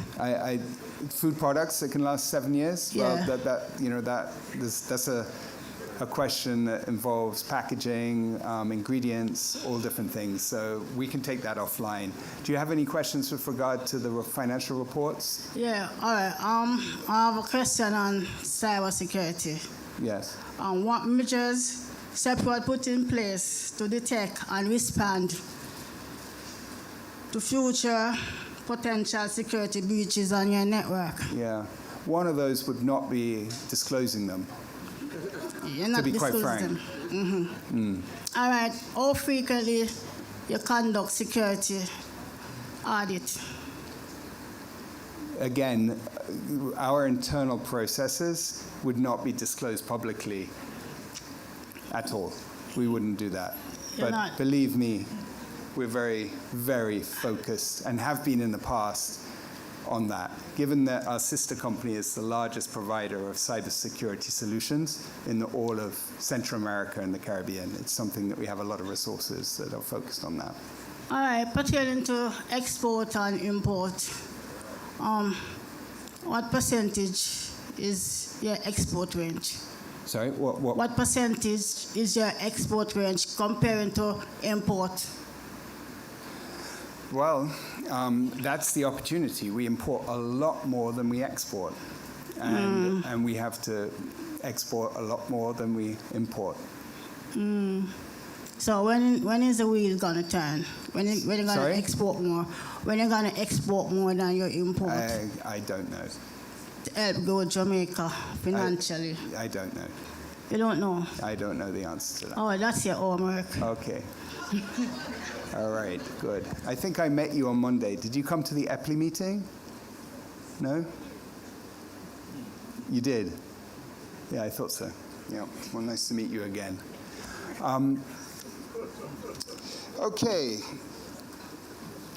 [SPEAKER 1] Food products that can last 7 years.
[SPEAKER 12] Yeah.
[SPEAKER 1] Well, that's a question that involves packaging, ingredients, all different things. So we can take that offline. Do you have any questions with regard to the financial reports?
[SPEAKER 12] Yeah. All right. I have a question on cybersecurity.
[SPEAKER 1] Yes.
[SPEAKER 12] What measures Separate put in place to detect and respond to future potential security breaches on your network?
[SPEAKER 1] Yeah. One of those would not be disclosing them.
[SPEAKER 12] You're not
[SPEAKER 1] to be quite frank.
[SPEAKER 12] them. Mm-hmm. All right. How frequently you conduct security audit?
[SPEAKER 1] Again, our internal processes would not be disclosed publicly at all. We wouldn't do that.
[SPEAKER 12] You're
[SPEAKER 1] But
[SPEAKER 12] not.
[SPEAKER 1] believe me, we're very, very focused and have been in the past on that. Given that our sister company is the largest provider of cybersecurity solutions in all of Central America and the Caribbean, it's something that we have a lot of resources that are focused on that.
[SPEAKER 12] All right. Pertaining to export and import, what percentage is your export range?
[SPEAKER 1] Sorry, what?
[SPEAKER 12] What percentage is your export range comparing to import?
[SPEAKER 1] Well, that's the opportunity. We import a lot more than we export, and we have to export a lot more than we import.
[SPEAKER 12] So when is the wheel gonna turn? When you're gonna
[SPEAKER 1] Sorry?
[SPEAKER 12] export more? When you're gonna export more than you import?
[SPEAKER 1] I don't know.
[SPEAKER 12] To help grow Jamaica financially.
[SPEAKER 1] I don't know.
[SPEAKER 12] You don't know?
[SPEAKER 1] I don't know the answer to that.
[SPEAKER 12] Oh, that's your homework.
[SPEAKER 1] Okay. All right, good. I think I met you on Monday. Did you come to the EPLI meeting? No? You did? Yeah, I thought so. Yeah, well, nice to meet you again. Okay.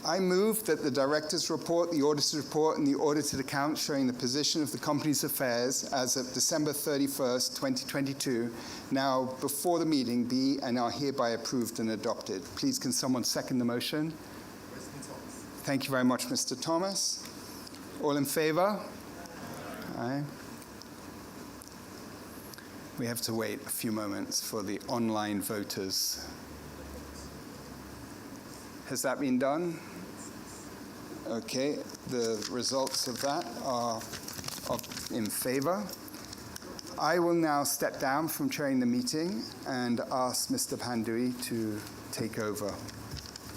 [SPEAKER 1] I move that the director's report, the auditor's report, and the audited accounts showing the position of the company's affairs as of December 31st, 2022, now before the meeting be and are hereby approved and adopted. Please, can someone second the motion? Thank you very much, Mr. Thomas. All in favor? Aye. We have to wait a few moments for the online voters. Has that been done? Okay, the results of that are in favor. I will now step down from chairing the meeting and ask Mr. Pandui to take over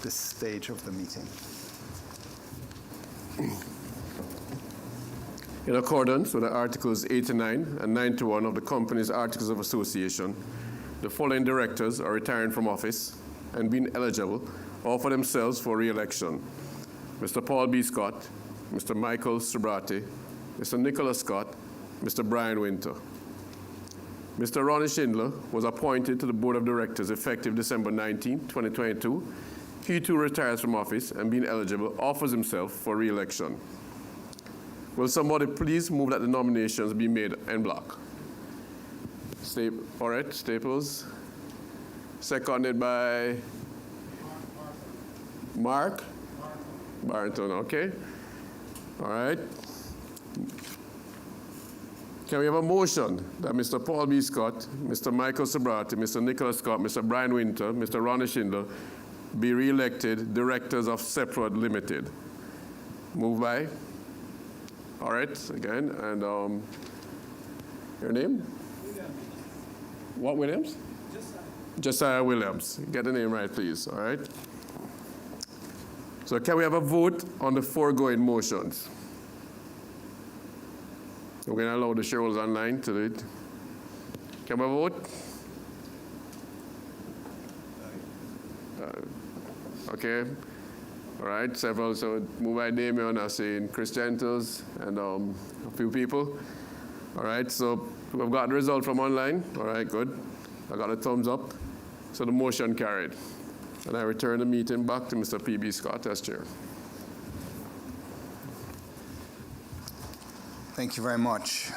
[SPEAKER 1] this stage of the meeting.
[SPEAKER 3] In accordance with the Articles 89 and 91 of the company's Articles of Association, the following directors are retiring from office and being eligible offer themselves for re-election: Mr. Paul B. Scott, Mr. Michael Subrate, Mr. Nicholas Scott, Mr. Brian Winter. Mr. Ronnie Schindler was appointed to the Board of Directors effective December 19, 2022, he too retires from office and being eligible offers himself for re-election. Will somebody please move that the nominations be made en bloc? All right, Staples. Seconded by Mark Barrington, okay. All right. Can we have a motion that Mr. Paul B. Scott, Mr. Michael Sabrati, Mr. Nicholas Scott, Mr. Brian Winter, Mr. Ronnie Schindler be re-elected directors of Seprod Limited? Moved by? All right, again, and your name? Williams. What Williams? Josiah Williams. Get the name right, please, all right? So can we have a vote on the foregoing motions? We're going to allow the shareholders online to do it. Can we vote? Okay. All right. Several. So moved by Damien, I see Chris Gentles, and a few people. All right. So we've got the result from online. All right. Good. I got a thumbs up. So the motion carried. And I return the meeting back to Mr. P.B. Scott as chair.
[SPEAKER 1] Thank you very much.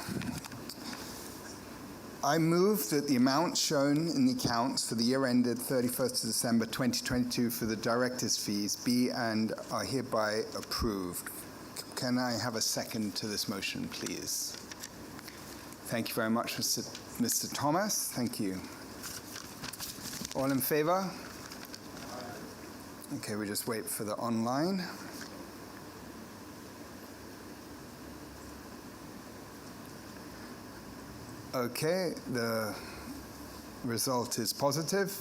[SPEAKER 1] I move that the amount shown in the accounts for the year ended 31st of December 2022 for the director's fees be and are hereby approved. Can I have a second to this motion, please? Thank you very much, Mr. Thomas. Thank you. All in favor? Okay, we just wait for the online. Okay, the result is positive.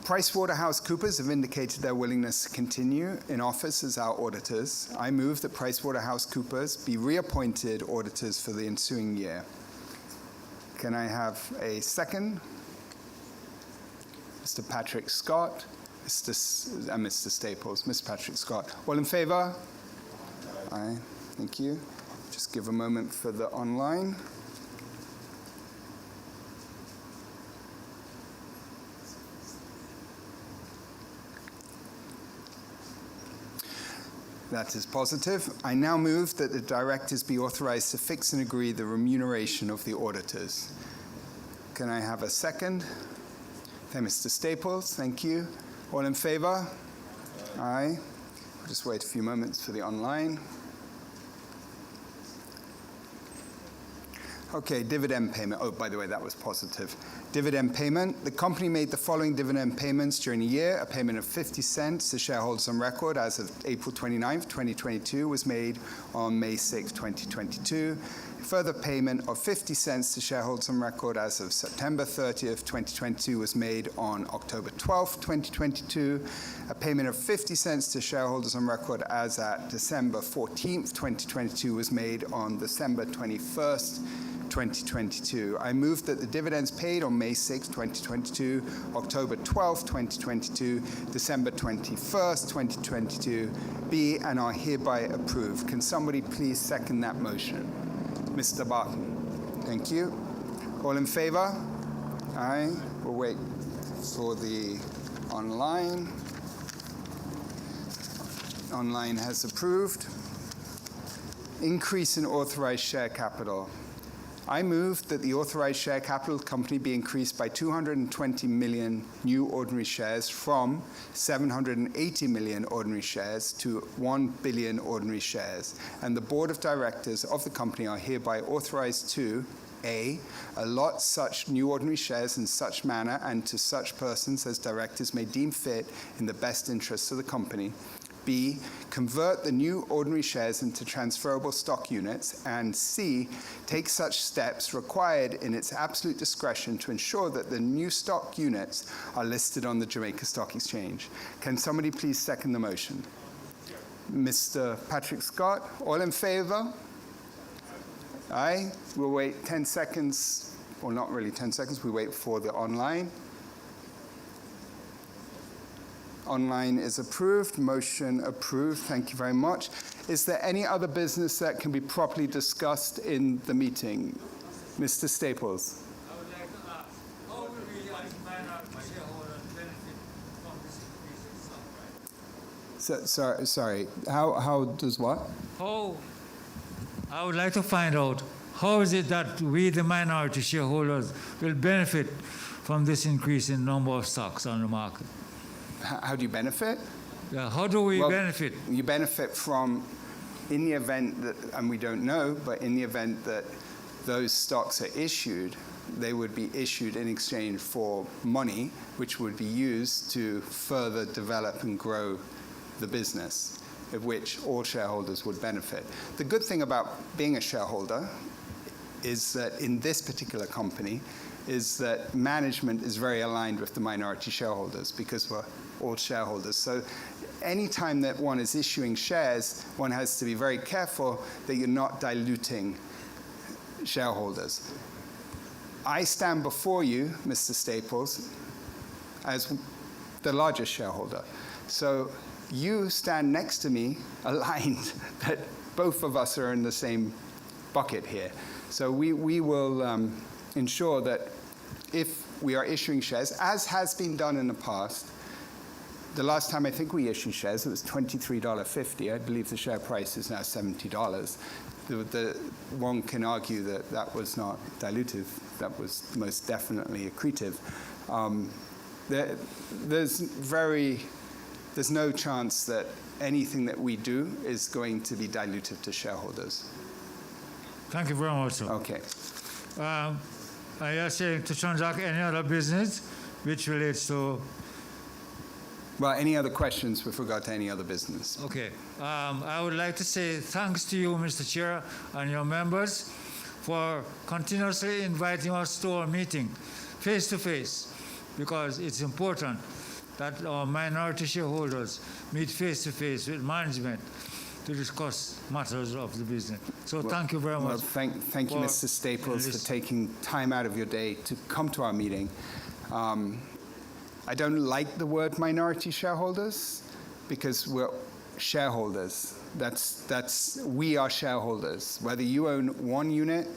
[SPEAKER 1] PricewaterhouseCoopers have indicated their willingness to continue in office as our auditors. I move that PricewaterhouseCoopers be reappointed auditors for the ensuing year. Can I have a second? Mr. Patrick Scott, Mr. Staples. Mr. Patrick Scott. All in favor? Aye. Thank you. Just give a moment for the online. That is positive. I now move that the directors be authorized to fix and agree the remuneration of the auditors. Can I have a second? Okay, Mr. Staples, thank you. All in favor? Aye. We'll just wait a few moments for the online. Okay, dividend payment. Oh, by the way, that was positive. Dividend payment. The company made the following dividend payments during the year. A payment of 50 cents to shareholders on record as of April 29th, 2022 was made on May 6th, 2022. A further payment of 50 cents to shareholders on record as of September 30th, 2022 was made on October 12th, 2022. A payment of 50 cents to shareholders on record as at December 14th, 2022 was made on December 21st, 2022. I move that the dividends paid on May 6, 2022, October 12, 2022, December 21st, 2022 be and are hereby approved. Can somebody please second that motion? Mr. Barton. Thank you. All in favor? Aye. We'll wait for the online. Online has approved. Increase in authorized share capital. I move that the authorized share capital of the company be increased by 220 million new ordinary shares from 780 million ordinary shares to 1 billion ordinary shares. And the board of directors of the company are hereby authorized to A, allot such new ordinary shares in such manner and to such persons as directors may deem fit in the best interests of the company. B, convert the new ordinary shares into transferable stock units, and C, take such steps required in its absolute discretion to ensure that the new stock units are listed on the Jamaica Stock Exchange. Can somebody please second the motion? Mr. Patrick Scott, all in favor? Aye. We'll wait 10 seconds, or not really 10 seconds, we wait for the online. Online is approved. Motion approved. Thank you very much. Is there any other business that can be properly discussed in the meeting? Mr. Staples.
[SPEAKER 5] I would like to ask, how will we as minority shareholders benefit from this increase
[SPEAKER 1] Sorry. How does what?
[SPEAKER 5] How, I would like to find out, how is it that we, the minority shareholders, will benefit from this increase in number of stocks on the market?
[SPEAKER 1] How do you benefit?
[SPEAKER 5] Yeah, how do we
[SPEAKER 1] Well,
[SPEAKER 5] benefit?
[SPEAKER 1] You benefit from, in the event that, and we don't know, but in the event that those stocks are issued, they would be issued in exchange for money, which would be used to further develop and grow the business, of which all shareholders would benefit. The good thing about being a shareholder is that in this particular company, is that management is very aligned with the minority shareholders because we're all shareholders. So anytime that one is issuing shares, one has to be very careful that you're not diluting shareholders. I stand before you, Mr. Staples, as the largest shareholder. So you stand next to me, aligned, that both of us are in the same bucket here. So we will ensure that if we are issuing shares, as has been done in the past, the last time I think we issued shares, it was $23.50. I believe the share price is now $70. One can argue that that was not dilutive. That was most definitely accretive. There's no chance that anything that we do is going to be dilutive to shareholders.
[SPEAKER 5] Thank you very much, sir.
[SPEAKER 1] Okay.
[SPEAKER 5] Are you saying to transact any other business which relates to?
[SPEAKER 1] Well, any other questions with regard to any other business?
[SPEAKER 5] Okay. I would like to say thanks to you, Mr. Chair, and your members for continuously inviting us to our meeting face to face, because it's important that our minority shareholders meet face to face with management to discuss matters of the business. So thank you very much.
[SPEAKER 1] Well, thank you, Mr. Staples, for taking time out of your day to come to our meeting. I don't like the word minority shareholders because we're shareholders. We are shareholders. Whether you own 1 unit,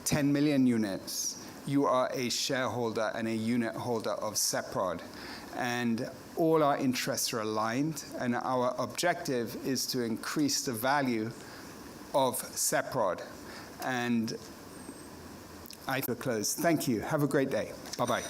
[SPEAKER 1] 10 million units, you are a shareholder and a unit holder of CEPROD. And all our interests are aligned, and our objective is to increase the value of CEPROD. And I close. Thank you. Have a great day. Bye-bye.